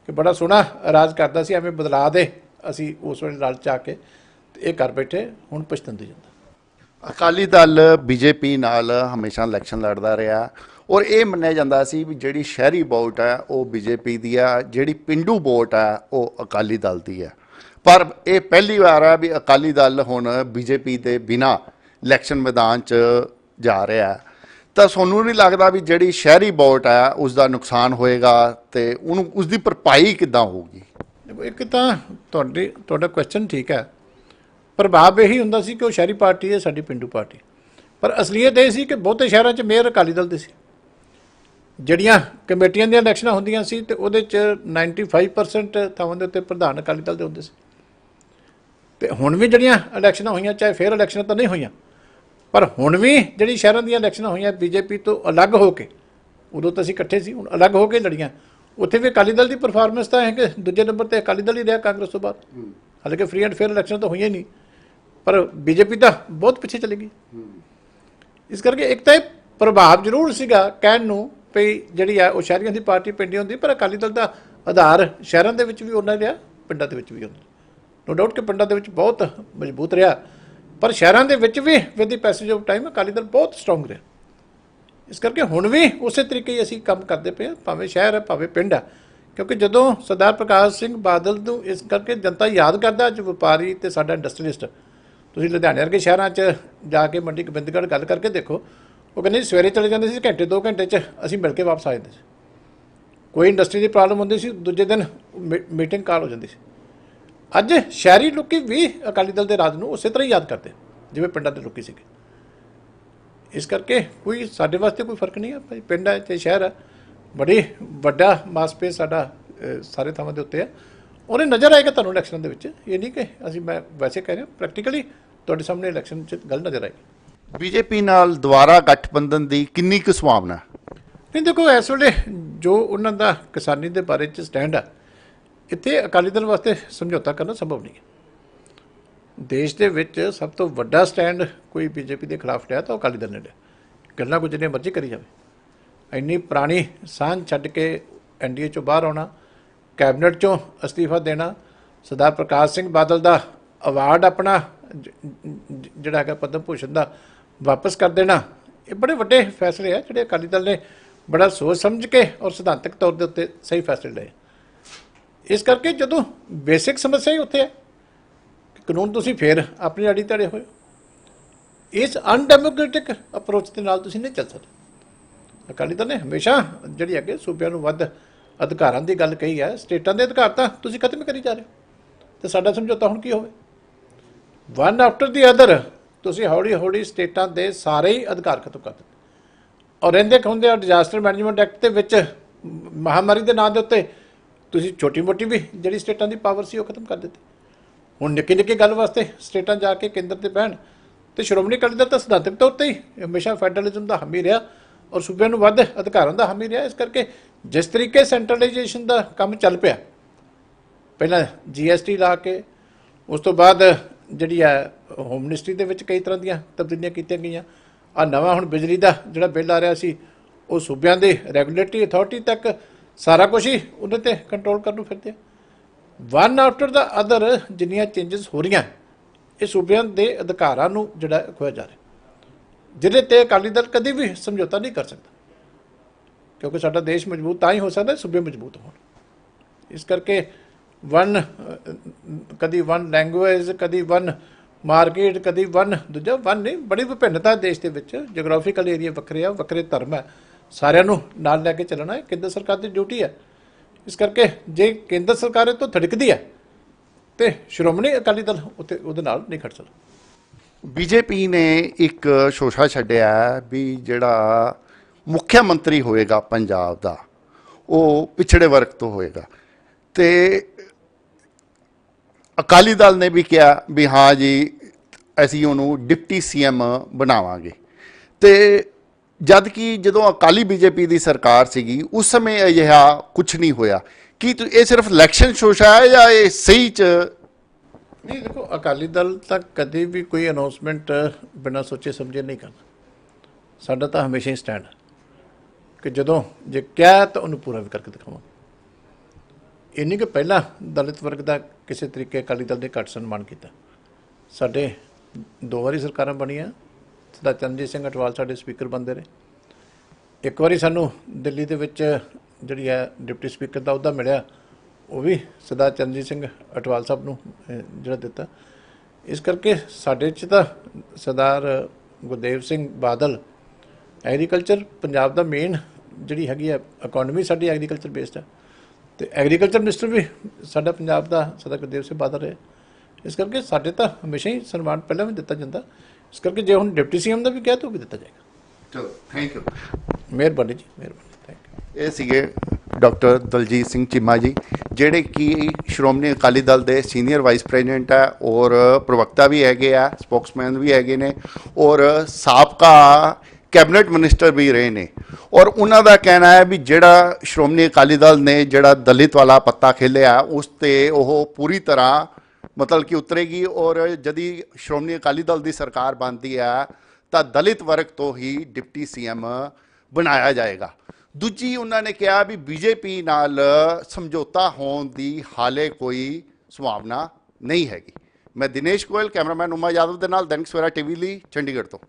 ਕਿ ਬੜਾ ਸੋਹਣਾ ਰਾਜ ਕਰਦਾ ਸੀ, ਐਵੇਂ ਬਦਲਾ ਦੇ ਅਸੀਂ ਉਸ ਵੇਲੇ ਲਾਲਚ ਆ ਕੇ ਤੇ ਇਹ ਕਰ ਬੈਠੇ, ਹੁਣ ਪਛਤਾਉਂਦੇ ਜਾਂਦਾ। ਅਕਾਲੀ ਦਲ ਬੀਜੇਪੀ ਨਾਲ ਹਮੇਸ਼ਾ ਇਲੈਕਸ਼ਨ ਲੜਦਾ ਰਿਹਾ ਔਰ ਇਹ ਮੰਨਿਆ ਜਾਂਦਾ ਸੀ ਵੀ ਜਿਹੜੀ ਸ਼ਹਿਰੀ ਵੋਟ ਹੈ ਉਹ ਬੀਜੇਪੀ ਦੀ ਆ, ਜਿਹੜੀ ਪਿੰਡੂ ਵੋਟ ਹੈ ਉਹ ਅਕਾਲੀ ਦਲ ਦੀ ਹੈ। ਪਰ ਇਹ ਪਹਿਲੀ ਵਾਰ ਹੈ ਵੀ ਅਕਾਲੀ ਦਲ ਹੁਣ ਬੀਜੇਪੀ ਦੇ ਬਿਨਾਂ ਇਲੈਕਸ਼ਨ ਮੈਦਾਨ 'ਚ ਜਾ ਰਿਹਾ। ਤਾਂ ਤੁਹਾਨੂੰ ਨਹੀਂ ਲੱਗਦਾ ਵੀ ਜਿਹੜੀ ਸ਼ਹਿਰੀ ਵੋਟ ਹੈ ਉਸ ਦਾ ਨੁਕਸਾਨ ਹੋਏਗਾ ਤੇ ਉਹਨੂੰ ਉਸ ਦੀ ਭਰਪਾਈ ਕਿੱਦਾਂ ਹੋਊਗੀ? ਦੇਖੋ, ਇੱਕ ਤਾਂ ਤੁਹਾਡਾ ਕੁਐਸਚਨ ਠੀਕ ਹੈ। ਪ੍ਰਭਾਵ ਇਹੀ ਹੁੰਦਾ ਸੀ ਕਿ ਉਹ ਸ਼ਹਿਰੀ ਪਾਰਟੀ ਹੈ, ਸਾਡੀ ਪਿੰਡੂ ਪਾਰਟੀ। ਪਰ ਅਸਲੀਅਤ ਇਹ ਸੀ ਕਿ ਬਹੁਤੇ ਸ਼ਹਿਰਾਂ 'ਚ ਮੇਅਰ ਅਕਾਲੀ ਦਲ ਦੇ ਸੀ। ਜਿਹੜੀਆਂ ਕਮੇਟੀਆਂ ਦੀਆਂ ਇਲੈਕਸ਼ਨਾਂ ਹੁੰਦੀਆਂ ਸੀ ਤੇ ਉਹਦੇ 'ਚ 95% ਥਾਵਾਂ ਦੇ ਉੱਤੇ ਪ੍ਰਧਾਨ ਅਕਾਲੀ ਦਲ ਦੇ ਹੁੰਦੇ ਸੀ। ਤੇ ਹੁਣ ਵੀ ਜਿਹੜੀਆਂ ਇਲੈਕਸ਼ਨਾਂ ਹੋਈਆਂ, ਚਾਹੇ ਫੇਰ ਇਲੈਕਸ਼ਨਾਂ ਤਾਂ ਨਹੀਂ ਹੋਈਆਂ, ਪਰ ਹੁਣ ਵੀ ਜਿਹੜੀ ਸ਼ਹਿਰਾਂ ਦੀਆਂ ਇਲੈਕਸ਼ਨਾਂ ਹੋਈਆਂ ਬੀਜੇਪੀ ਤੋਂ ਅਲੱਗ ਹੋ ਕੇ, ਉਦੋਂ ਤਾਂ ਅਸੀਂ ਇਕੱਠੇ ਸੀ, ਹੁਣ ਅਲੱਗ ਹੋ ਕੇ ਲੜੀਆਂ, ਉੱਥੇ ਵੀ ਅਕਾਲੀ ਦਲ ਦੀ ਪਰਫਾਰਮੈਂਸ ਤਾਂ ਹੈ ਕਿ ਦੂਜੇ ਨੰਬਰ 'ਤੇ ਅਕਾਲੀ ਦਲ ਹੀ ਰਿਹਾ ਕਾਂਗਰਸ ਤੋਂ ਬਾਅਦ। ਹਾਲਾਂਕਿ ਫਰੀ ਐਂਡ ਫੇਅਰ ਇਲੈਕਸ਼ਨ ਤਾਂ ਹੋਈਆਂ ਹੀ ਨਹੀਂ, ਪਰ ਬੀਜੇਪੀ ਤਾਂ ਬਹੁਤ ਪਿੱਛੇ ਚਲੀ ਗਈ। ਇਸ ਕਰਕੇ ਇੱਕ ਤਾਂ ਇਹ ਪ੍ਰਭਾਵ ਜ਼ਰੂਰ ਸੀਗਾ ਕਹਿਣ ਨੂੰ ਵੀ ਜਿਹੜੀ ਆ ਉਹ ਸ਼ਹਿਰੀਆਂ ਦੀ ਪਾਰਟੀ ਪਿੰਡੀ ਹੁੰਦੀ, ਪਰ ਅਕਾਲੀ ਦਲ ਦਾ ਆਧਾਰ ਸ਼ਹਿਰਾਂ ਦੇ ਵਿੱਚ ਵੀ ਉਹਨਾਂ ਰਿਹਾ, ਪਿੰਡਾਂ ਦੇ ਵਿੱਚ ਵੀ ਉਹਨਾਂ। ਨੋ ਡਾਊਟ ਕਿ ਪਿੰਡਾਂ ਦੇ ਵਿੱਚ ਬਹੁਤ ਮਜ਼ਬੂਤ ਰਿਹਾ, ਪਰ ਸ਼ਹਿਰਾਂ ਦੇ ਵਿੱਚ ਵੀ with the passage of time Akali Dal ਬਹੁਤ ਸਟਰੋਂਗ ਰਿਹਾ। ਇਸ ਕਰਕੇ ਹੁਣ ਵੀ ਉਸੇ ਤਰੀਕੇ ਹੀ ਅਸੀਂ ਕੰਮ ਕਰਦੇ ਪਏ ਹਾਂ, ਭਾਵੇਂ ਸ਼ਹਿਰ ਹੈ ਭਾਵੇਂ ਪਿੰਡ ਹੈ। ਕਿਉਂਕਿ ਜਦੋਂ ਸਰਦਾਰ ਪ੍ਰਕਾਸ਼ ਸਿੰਘ ਬਾਦਲ ਨੂੰ ਇਸ ਕਰਕੇ ਜਨਤਾ ਯਾਦ ਕਰਦਾ, ਅੱਜ ਵਪਾਰੀ ਤੇ ਸਾਡਾ ਇੰਡਸਟਰੀਲਿਸਟ, ਤੁਸੀਂ ਲੁਧਿਆਣੇ ਵਰਗੇ ਸ਼ਹਿਰਾਂ 'ਚ ਜਾ ਕੇ ਮੰਡੀ ਗੋਬਿੰਦਗੜ੍ਹ ਗੱਲ ਕਰਕੇ ਦੇਖੋ, ਉਹ ਕਹਿੰਦੇ ਸਵੇਰੇ ਚਲੇ ਜਾਂਦੇ ਸੀ, ਘੰਟੇ 2 ਘੰਟੇ 'ਚ ਅਸੀਂ ਮਿਲ ਕੇ ਵਾਪਸ ਆ ਜਾਂਦੇ ਸੀ। ਕੋਈ ਇੰਡਸਟਰੀ ਦੀ ਪ੍ਰੋਬਲਮ ਹੁੰਦੀ ਸੀ, ਦੂਜੇ ਦਿਨ ਮੀਟਿੰਗ ਕਾਲ ਹੋ ਜਾਂਦੀ ਸੀ। ਅੱਜ ਸ਼ਹਿਰੀ ਲੋਕੀ ਵੀ ਅਕਾਲੀ ਦਲ ਦੇ ਰਾਜ ਨੂੰ ਉਸੇ ਤਰ੍ਹਾਂ ਹੀ ਯਾਦ ਕਰਦੇ ਜਿਵੇਂ ਪਿੰਡਾਂ ਦੇ ਲੋਕੀ ਸੀਗੇ। ਇਸ ਕਰਕੇ ਕੋਈ ਸਾਡੇ ਵਾਸਤੇ ਕੋਈ ਫਰਕ ਨਹੀਂ ਹੈ ਭਾਈ, ਪਿੰਡ ਹੈ ਚਾਹੇ ਸ਼ਹਿਰ ਹੈ। ਬੜੀ ਵੱਡਾ ਮਾਸਪੇਸ ਸਾਡਾ ਸਾਰੇ ਥਾਵਾਂ ਦੇ ਉੱਤੇ ਹੈ, ਉਹਨੇ ਨਜ਼ਰ ਆਏਗਾ ਤੁਹਾਨੂੰ ਇਲੈਕਸ਼ਨਾਂ ਦੇ ਵਿੱਚ। ਇਹ ਨਹੀਂ ਕਿ ਅਸੀਂ ਮੈਂ ਵੈਸੇ ਕਹਿ ਰਿਹਾ, ਪ੍ਰੈਕਟੀਕਲੀ ਤੁਹਾਡੇ ਸਾਹਮਣੇ ਇਲੈਕਸ਼ਨ 'ਚ ਗੱਲ ਨਜ਼ਰ ਆਏਗੀ। ਬੀਜੇਪੀ ਨਾਲ ਦੁਬਾਰਾ ਗਠਬੰਧਨ ਦੀ ਕਿੰਨੀ ਕੁ ਸੰਭਾਵਨਾ? ਨਹੀਂ ਦੇਖੋ, ਇਸ ਵੇਲੇ ਜੋ ਉਹਨਾਂ ਦਾ ਕਿਸਾਨੀ ਦੇ ਬਾਰੇ 'ਚ ਸਟੈਂਡ ਆ, ਇੱਥੇ ਅਕਾਲੀ ਦਲ ਵਾਸਤੇ ਸਮਝੌਤਾ ਕਰਨਾ ਸੰਭਵ ਨਹੀਂ ਹੈ। ਦੇਸ਼ ਦੇ ਵਿੱਚ ਸਭ ਤੋਂ ਵੱਡਾ ਸਟੈਂਡ ਕੋਈ ਬੀਜੇਪੀ ਦੇ ਖਿਲਾਫ ਲਿਆ ਤਾਂ ਉਹ ਅਕਾਲੀ ਦਲ ਨੇ ਲਿਆ। ਗੱਲਾਂ ਕੁਝ ਜਿੰਨੀਆਂ ਮਰਜ਼ੀ ਕਰੀ ਜਾਵੇ, ਇੰਨੀ ਪੁਰਾਣੀ ਸਾਂਝ ਛੱਡ ਕੇ ਐਨਡੀਏ 'ਚੋਂ ਬਾਹਰ ਆਉਣਾ, ਕੈਬਨਿਟ 'ਚੋਂ ਅਸਤੀਫਾ ਦੇਣਾ, ਸਰਦਾਰ ਪ੍ਰਕਾਸ਼ ਸਿੰਘ ਬਾਦਲ ਦਾ ਅਵਾਰਡ ਆਪਣਾ ਜਿਹੜਾ ਹੈਗਾ ਪਦਮ ਭੂਸ਼ਣ ਦਾ ਵਾਪਸ ਕਰ ਦੇਣਾ, ਇਹ ਬੜੇ ਵੱਡੇ ਫੈਸਲੇ ਆ ਜਿਹੜੇ ਅਕਾਲੀ ਦਲ ਨੇ ਬੜਾ ਸੋਚ ਸਮਝ ਕੇ ਔਰ ਸਿਧਾਂਤਕ ਤੌਰ ਦੇ ਉੱਤੇ ਸਹੀ ਫੈਸਲੇ ਲਏ। ਇਸ ਕਰਕੇ ਜਦੋਂ ਬੇਸਿਕ ਸਮੱਸਿਆ ਹੀ ਉੱਥੇ ਹੈ ਕਿ ਕਾਨੂੰਨ ਤੁਸੀਂ ਫੇਰ ਆਪਣੀ ਆੜੀ ਧੜੇ ਹੋਏ, ਇਸ ਅਨਡੈਮੋਕ੍ਰੈਟਿਕ ਅਪਰੋਚ ਦੇ ਨਾਲ ਤੁਸੀਂ ਨਹੀਂ ਚੱਲ ਸਕਦੇ। ਅਕਾਲੀ ਦਲ ਨੇ ਹਮੇਸ਼ਾ ਜਿਹੜੀ ਅੱਗੇ ਸੂਬਿਆਂ ਨੂੰ ਵੱਧ ਅਧਿਕਾਰਾਂ ਦੀ ਗੱਲ ਕਹੀ ਹੈ, ਸਟੇਟਾਂ ਦੇ ਅਧਿਕਾਰ ਤਾਂ ਤੁਸੀਂ ਖਤਮ ਕਰੀ ਜਾ ਰਹੇ ਹੋ, ਤੇ ਸਾਡਾ ਸਮਝੌਤਾ ਹੁਣ ਕੀ ਹੋਵੇ? ਵਨ ਆਫਟਰ ਦੀ ਅਦਰ ਤੁਸੀਂ ਹੌਲੀ ਹੌਲੀ ਸਟੇਟਾਂ ਦੇ ਸਾਰੇ ਹੀ ਅਧਿਕਾਰ ਖਤਮ ਕਰ ਦਿੱਤੇ, ਔਰ ਰਹਿੰਦੇ ਖੁੰਦੇ ਡਿਜ਼ਾਸਟਰ ਮੈਨੇਜਮੈਂਟ ਐਕਟ ਦੇ ਵਿੱਚ ਮਹਾਮਾਰੀ ਦੇ ਨਾਂ ਦੇ ਉੱਤੇ ਤੁਸੀਂ ਛੋਟੀ ਮੋਟੀ ਵੀ ਜਿਹੜੀ ਸਟੇਟਾਂ ਦੀ ਪਾਵਰ ਸੀ ਉਹ ਖਤਮ ਕਰ ਦਿੱਤੀ। ਹੁਣ ਨਿੱਕੀ ਨਿੱਕੀ ਗੱਲ ਵਾਸਤੇ ਸਟੇਟਾਂ ਜਾ ਕੇ ਕੇਂਦਰ ਤੇ ਬਹਿਣ, ਤੇ ਸ਼੍ਰੋਮਣੀ ਅਕਾਲੀ ਦਲ ਤਾਂ ਸਿਧਾਂਤਕ ਤੌਰ ਤੇ ਹੀ ਹਮੇਸ਼ਾ ਫੈਡਰਲਿਜ਼ਮ ਦਾ ਹਾਮੀ ਰਿਹਾ ਔਰ ਸੂਬਿਆਂ ਨੂੰ ਵੱਧ ਅਧਿਕਾਰਾਂ ਦਾ ਹਾਮੀ ਰਿਹਾ। ਇਸ ਕਰਕੇ ਜਿਸ ਤਰੀਕੇ ਸੈਂਟਰਲਾਈਜੇਸ਼ਨ ਦਾ ਕੰਮ ਚੱਲ ਪਿਆ, ਪਹਿਲਾਂ GST ਲਾ ਕੇ, ਉਸ ਤੋਂ ਬਾਅਦ ਜਿਹੜੀ ਹੈ ਹੋਮ ਮਿਨਿਸਟਰੀ ਦੇ ਵਿੱਚ ਕਈ ਤਰ੍ਹਾਂ ਦੀਆਂ ਤਬਦੀਲੀਆਂ ਕੀਤੀਆਂ ਗਈਆਂ, ਆ ਨਵਾਂ ਹੁਣ ਬਿਜਲੀ ਦਾ ਜਿਹੜਾ ਬਿੱਲ ਆ ਰਿਹਾ ਸੀ ਉਹ ਸੂਬਿਆਂ ਦੇ ਰੈਗੂਲੇਟਰੀ ਅਥਾਰਟੀ ਤੱਕ ਸਾਰਾ ਕੁਝ ਹੀ ਉਹਦੇ ਤੇ ਕੰਟਰੋਲ ਕਰਨ ਨੂੰ ਫਿਰਦੇ। ਵਨ ਆਫਟਰ ਦਾ ਅਦਰ ਜਿੰਨੀਆਂ ਚੇਂਜਸ ਹੋ ਰਹੀਆਂ, ਇਹ ਸੂਬਿਆਂ ਦੇ ਅਧਿਕਾਰਾਂ ਨੂੰ ਜਿਹੜਾ ਖੋਇਆ ਜਾ ਰਿਹਾ, ਜਿਹਦੇ ਤੇ ਅਕਾਲੀ ਦਲ ਕਦੇ ਵੀ ਸਮਝੌਤਾ ਨਹੀਂ ਕਰ ਸਕਦਾ, ਕਿਉਂਕਿ ਸਾਡਾ ਦੇਸ਼ ਮਜ਼ਬੂਤ ਤਾਂ ਹੀ ਹੋ ਸਕਦਾ ਸੂਬੇ ਮਜ਼ਬੂਤ ਹੋਣ। ਇਸ ਕਰਕੇ ਕਦੀ ਵਨ ਲੈਂਗੁਏਜ, ਕਦੀ ਵਨ ਮਾਰਕੀਟ, ਕਦੀ ਵਨ ਦੂਜਾ, ਵਨ ਨਹੀਂ, ਬੜੀ ਵਿਭਿੰਨਤਾ ਦੇਸ਼ ਦੇ ਵਿੱਚ, ਜਗਰਾਫੀਕਲ ਏਰੀਆ ਵੱਖਰੇ ਆ, ਵੱਖਰੇ ਧਰਮ ਹੈ, ਸਾਰਿਆਂ ਨੂੰ ਨਾਲ ਲੈ ਕੇ ਚੱਲਣਾ ਇਹ ਕੇਂਦਰ ਸਰਕਾਰ ਦੀ ਡਿਊਟੀ ਹੈ। ਇਸ ਕਰਕੇ ਜੇ ਕੇਂਦਰ ਸਰਕਾਰ ਇਹ ਤੋਂ ਥੜਕਦੀ ਹੈ ਤੇ ਸ਼੍ਰੋਮਣੀ ਅਕਾਲੀ ਦਲ ਉੱਤੇ ਉਹਦੇ ਨਾਲ ਨਹੀਂ ਖੜ ਸਕਦਾ। ਬੀਜੇਪੀ ਨੇ ਇੱਕ ਸ਼ੋਸ਼ਾ ਛੱਡਿਆ ਵੀ ਜਿਹੜਾ ਮੁੱਖ ਮੰਤਰੀ ਹੋਏਗਾ ਪੰਜਾਬ ਦਾ ਉਹ ਪਿਛੜੇ ਵਰਗ ਤੋਂ ਹੋਏਗਾ, ਤੇ ਅਕਾਲੀ ਦਲ ਨੇ ਵੀ ਕਿਹਾ ਵੀ ਹਾਂ ਜੀ ਅਸੀਂ ਉਹਨੂੰ ਡਿਪਟੀ CM ਬਣਾਵਾਂਗੇ। ਤੇ ਜਦ ਕਿ ਜਦੋਂ ਅਕਾਲੀ ਬੀਜੇਪੀ ਦੀ ਸਰਕਾਰ ਸੀਗੀ ਉਸ ਸਮੇਂ ਅਜਿਹਾ ਕੁਝ ਨਹੀਂ ਹੋਇਆ। ਕੀ ਇਹ ਸਿਰਫ ਇਲੈਕਸ਼ਨ ਸ਼ੋਸ਼ਾ ਹੈ ਜਾਂ ਇਹ ਸਹੀ 'ਚ? ਨਹੀਂ ਦੇਖੋ, ਅਕਾਲੀ ਦਲ ਤਾਂ ਕਦੇ ਵੀ ਕੋਈ ਅਨਾਉਂਸਮੈਂਟ ਬਿਨਾਂ ਸੋਚੇ ਸਮਝੇ ਨਹੀਂ ਕਰਦਾ। ਸਾਡਾ ਤਾਂ ਹਮੇਸ਼ਾ ਹੀ ਸਟੈਂਡ ਹੈ ਕਿ ਜਦੋਂ ਜੇ ਕਿਹਾ ਤਾਂ ਉਹਨੂੰ ਪੂਰਾ ਵੀ ਕਰਕੇ ਦਿਖਾਵਾਂਗੇ। ਇਹ ਨਹੀਂ ਕਿ ਪਹਿਲਾਂ ਦਲਿਤ ਵਰਗ ਦਾ ਕਿਸੇ ਤਰੀਕੇ ਅਕਾਲੀ ਦਲ ਨੇ ਘੱਟ ਸਨਮਾਨ ਕੀਤਾ। ਸਾਡੇ 2 ਵਾਰੀ ਸਰਕਾਰਾਂ ਬਣੀਆਂ, ਸਰਦਾਰ ਚਰਨਜੀਤ ਸਿੰਘ ਅਟਵਾਲ ਸਾਡੇ ਸਪੀਕਰ ਬਣਦੇ ਰਹੇ। ਇੱਕ ਵਾਰੀ ਸਾਨੂੰ ਦਿੱਲੀ ਦੇ ਵਿੱਚ ਜਿਹੜੀ ਹੈ ਡਿਪਟੀ ਸਪੀਕਰ ਦਾ ਅਹੁਦਾ ਮਿਲਿਆ, ਉਹ ਵੀ ਸਰਦਾਰ ਚਰਨਜੀਤ ਸਿੰਘ ਅਟਵਾਲ ਸਾਹਿਬ ਨੂੰ ਜਿਹੜਾ ਦਿੱਤਾ। ਇਸ ਕਰਕੇ ਸਾਡੇ 'ਚ ਤਾਂ ਸਰਦਾਰ ਗੁਰਦੇਵ ਸਿੰਘ ਬਾਦਲ, ਐਗਰੀਕਲਚਰ ਪੰਜਾਬ ਦਾ ਮੇਨ ਜਿਹੜੀ ਹੈਗੀ ਹੈ ਇਕੋਨਮੀ ਸਾਡੀ ਐਗਰੀਕਲਚਰ ਬੇਸਡ ਹੈ, ਤੇ ਐਗਰੀਕਲਚਰ ਮਿਨਿਸਟਰ ਵੀ ਸਾਡਾ ਪੰਜਾਬ ਦਾ ਸਰਦਾਰ ਗੁਰਦੇਵ ਸਿੰਘ ਬਾਦਲ ਹੈ। ਇਸ ਕਰਕੇ ਸਾਡੇ ਤਾਂ ਹਮੇਸ਼ਾ ਹੀ ਸਨਮਾਨ ਪਹਿਲਾਂ ਵੀ ਦਿੱਤਾ ਜਾਂਦਾ। ਇਸ ਕਰਕੇ ਜੇ ਹੁਣ ਡਿਪਟੀ CM ਦਾ ਵੀ ਕਿਹਾ ਤਾਂ ਉਹ ਵੀ ਦਿੱਤਾ ਜਾਏਗਾ। ਚਲੋ, ਥੈਂਕ ਯੂ, ਮਿਹਰਬਾਨੀ ਜੀ, ਮਿਹਰਬਾਨੀ, ਥੈਂਕ ਯੂ। ਇਹ ਸੀਗੇ ਡਾਕਟਰ ਦਲਜੀਤ ਸਿੰਘ ਚੀਮਾ ਜੀ, ਜਿਹੜੇ ਕਿ ਸ਼੍ਰੋਮਣੀ ਅਕਾਲੀ ਦਲ ਦੇ ਸੀਨੀਅਰ ਵਾਈਸ ਪ੍ਰੈਜ਼ੀਡੈਂਟ ਹੈ ਔਰ ਪ੍ਰਵਕਤਾ ਵੀ ਹੈਗੇ ਆ, ਸਪੋਕਸਮੈਨ ਵੀ ਹੈਗੇ ਨੇ, ਔਰ ਸਾਬਕਾ ਕੈਬਨਿਟ ਮਿਨਿਸਟਰ ਵੀ ਰਹੇ ਨੇ। ਔਰ ਉਹਨਾਂ ਦਾ ਕਹਿਣਾ ਹੈ ਵੀ ਜਿਹੜਾ ਸ਼੍ਰੋਮਣੀ ਅਕਾਲੀ ਦਲ ਨੇ ਜਿਹੜਾ ਦਲਿਤ ਵਾਲਾ ਪੱਤਾ ਖੇਲਿਆ ਉਸ 'ਤੇ ਉਹ ਪੂਰੀ ਤਰ੍ਹਾਂ ਮਤਲਬ ਕਿ ਉਤਰੇਗੀ, ਔਰ ਜਦੀ ਸ਼੍ਰੋਮਣੀ ਅਕਾਲੀ ਦਲ ਦੀ ਸਰਕਾਰ ਬਣਦੀ ਹੈ ਤਾਂ ਦਲਿਤ ਵਰਗ ਤੋਂ ਹੀ ਡਿਪਟੀ CM ਬਣਾਇਆ ਜਾਏਗਾ। ਦੂਜੀ ਉਹਨਾਂ ਨੇ ਕਿਹਾ ਵੀ ਬੀਜੇਪੀ ਨਾਲ ਸਮਝੌਤਾ ਹੋਣ ਦੀ ਹਾਲੇ ਕੋਈ ਸੰਭਾਵਨਾ ਨਹੀਂ ਹੈਗੀ। ਮੈਂ ਦਿਨੇਸ਼ ਗੋਇਲ, ਕੈਮਰਾਮੈਨ ਉਮਾ ਯਾਦਵ ਦੇ ਨਾਲ ਦੈਨਿਕ ਸਵੇਰਾ TV ਲਈ ਚੰਡੀਗੜ੍ਹ ਤੋਂ।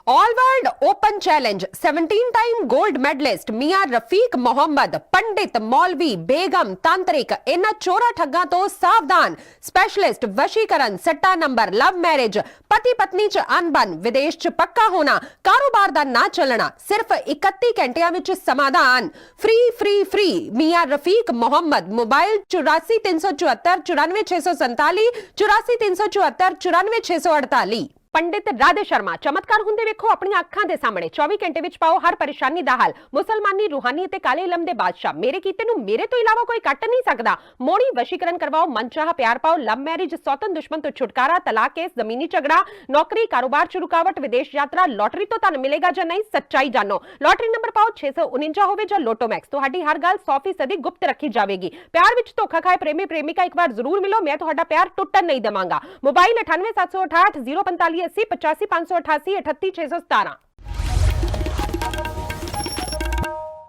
All world open challenge 17 time gold medalist Mian Rafiq Mohammad, पंडित, मौलवी, बेगम, तांत्रिक, इन्हां चोरा ठग्गां तो सावधान। स्पेशलिस्ट वशीकरण, सट्टा नंबर, लव मैरिज, पति पत्नी च अनबन, विदेश च पक्का होना, कारोबार दा ना चलना, सिर्फ 31 घंटियां विच समाधान। फ्री फ्री फ्री मियां रफीक मोहम्मद। मोबाइल 84 374 94 647, 84 374 94 648। ਪੰਡਿਤ ਰਾਧੇ ਸ਼ਰਮਾ ਚਮਤਕਾਰ ਹੁੰਦੇ ਵੇਖੋ ਆਪਣੀਆਂ ਅੱਖਾਂ ਦੇ ਸਾਹਮਣੇ 24 ਘੰਟੇ ਵਿੱਚ ਪਾਓ ਹਰ ਪਰੇਸ਼ਾਨੀ ਦਾ ਹੱਲ। ਮੁਸਲਮਾਨੀ ਰੂਹਾਨੀ ਅਤੇ ਕਾਲੇ ਇਲਮ ਦੇ ਬਾਦਸ਼ਾਹ ਮੇਰੇ ਕੀਤੇ ਨੂੰ ਮੇਰੇ ਤੋਂ ਇਲਾਵਾ ਕੋਈ ਕੱਟ ਨਹੀਂ ਸਕਦਾ। ਮੋੜੀ ਵਸ਼ੀਕਰਨ ਕਰਵਾਓ, ਮਨਚਾਹਾ ਪਿਆਰ ਪਾਓ, ਲਵ ਮੈਰਿਜ, ਸੌਤਨ ਦੁਸ਼ਮਣ ਤੋਂ ਛੁਟਕਾਰਾ, ਤਲਾਕ ਕੇਸ, ਜ਼ਮੀਨੀ ਝਗੜਾ, ਨੌਕਰੀ ਕਾਰੋਬਾਰ ਚ ਰੁਕਾਵਟ, ਵਿਦੇਸ਼ ਯਾਤਰਾ, ਲੋਟਰੀ ਤੋਂ ਤੁਹਾਨੂੰ ਮਿਲੇਗਾ ਜਾਂ ਨਹੀਂ, ਸੱਚਾਈ ਜਾਣੋ। ਲੋਟਰੀ ਨੰਬਰ ਪਾਓ 649 ਹੋਵੇ ਜਾਂ ਲੋਟੋ ਮੈਕਸ, ਤੁਹਾਡੀ ਹਰ ਗੱਲ 100% ਗੁਪਤ ਰੱਖੀ ਜਾਵੇਗੀ। ਪਿਆਰ ਵਿੱਚ ਧੋਖਾ ਖਾਏ ਪ੍ਰੇਮੀ ਪ੍ਰੇਮਿਕਾ ਇੱਕ ਵਾਰ ਜ਼ਰੂਰ ਮਿਲੋ, ਮੈਂ ਤੁਹਾਡਾ ਪਿਆਰ ਟੁੱਟਣ ਨਹੀਂ ਦੇਵਾਂਗਾ। ਮੋਬਾਈਲ 98 768 045 80 85 588 38 617।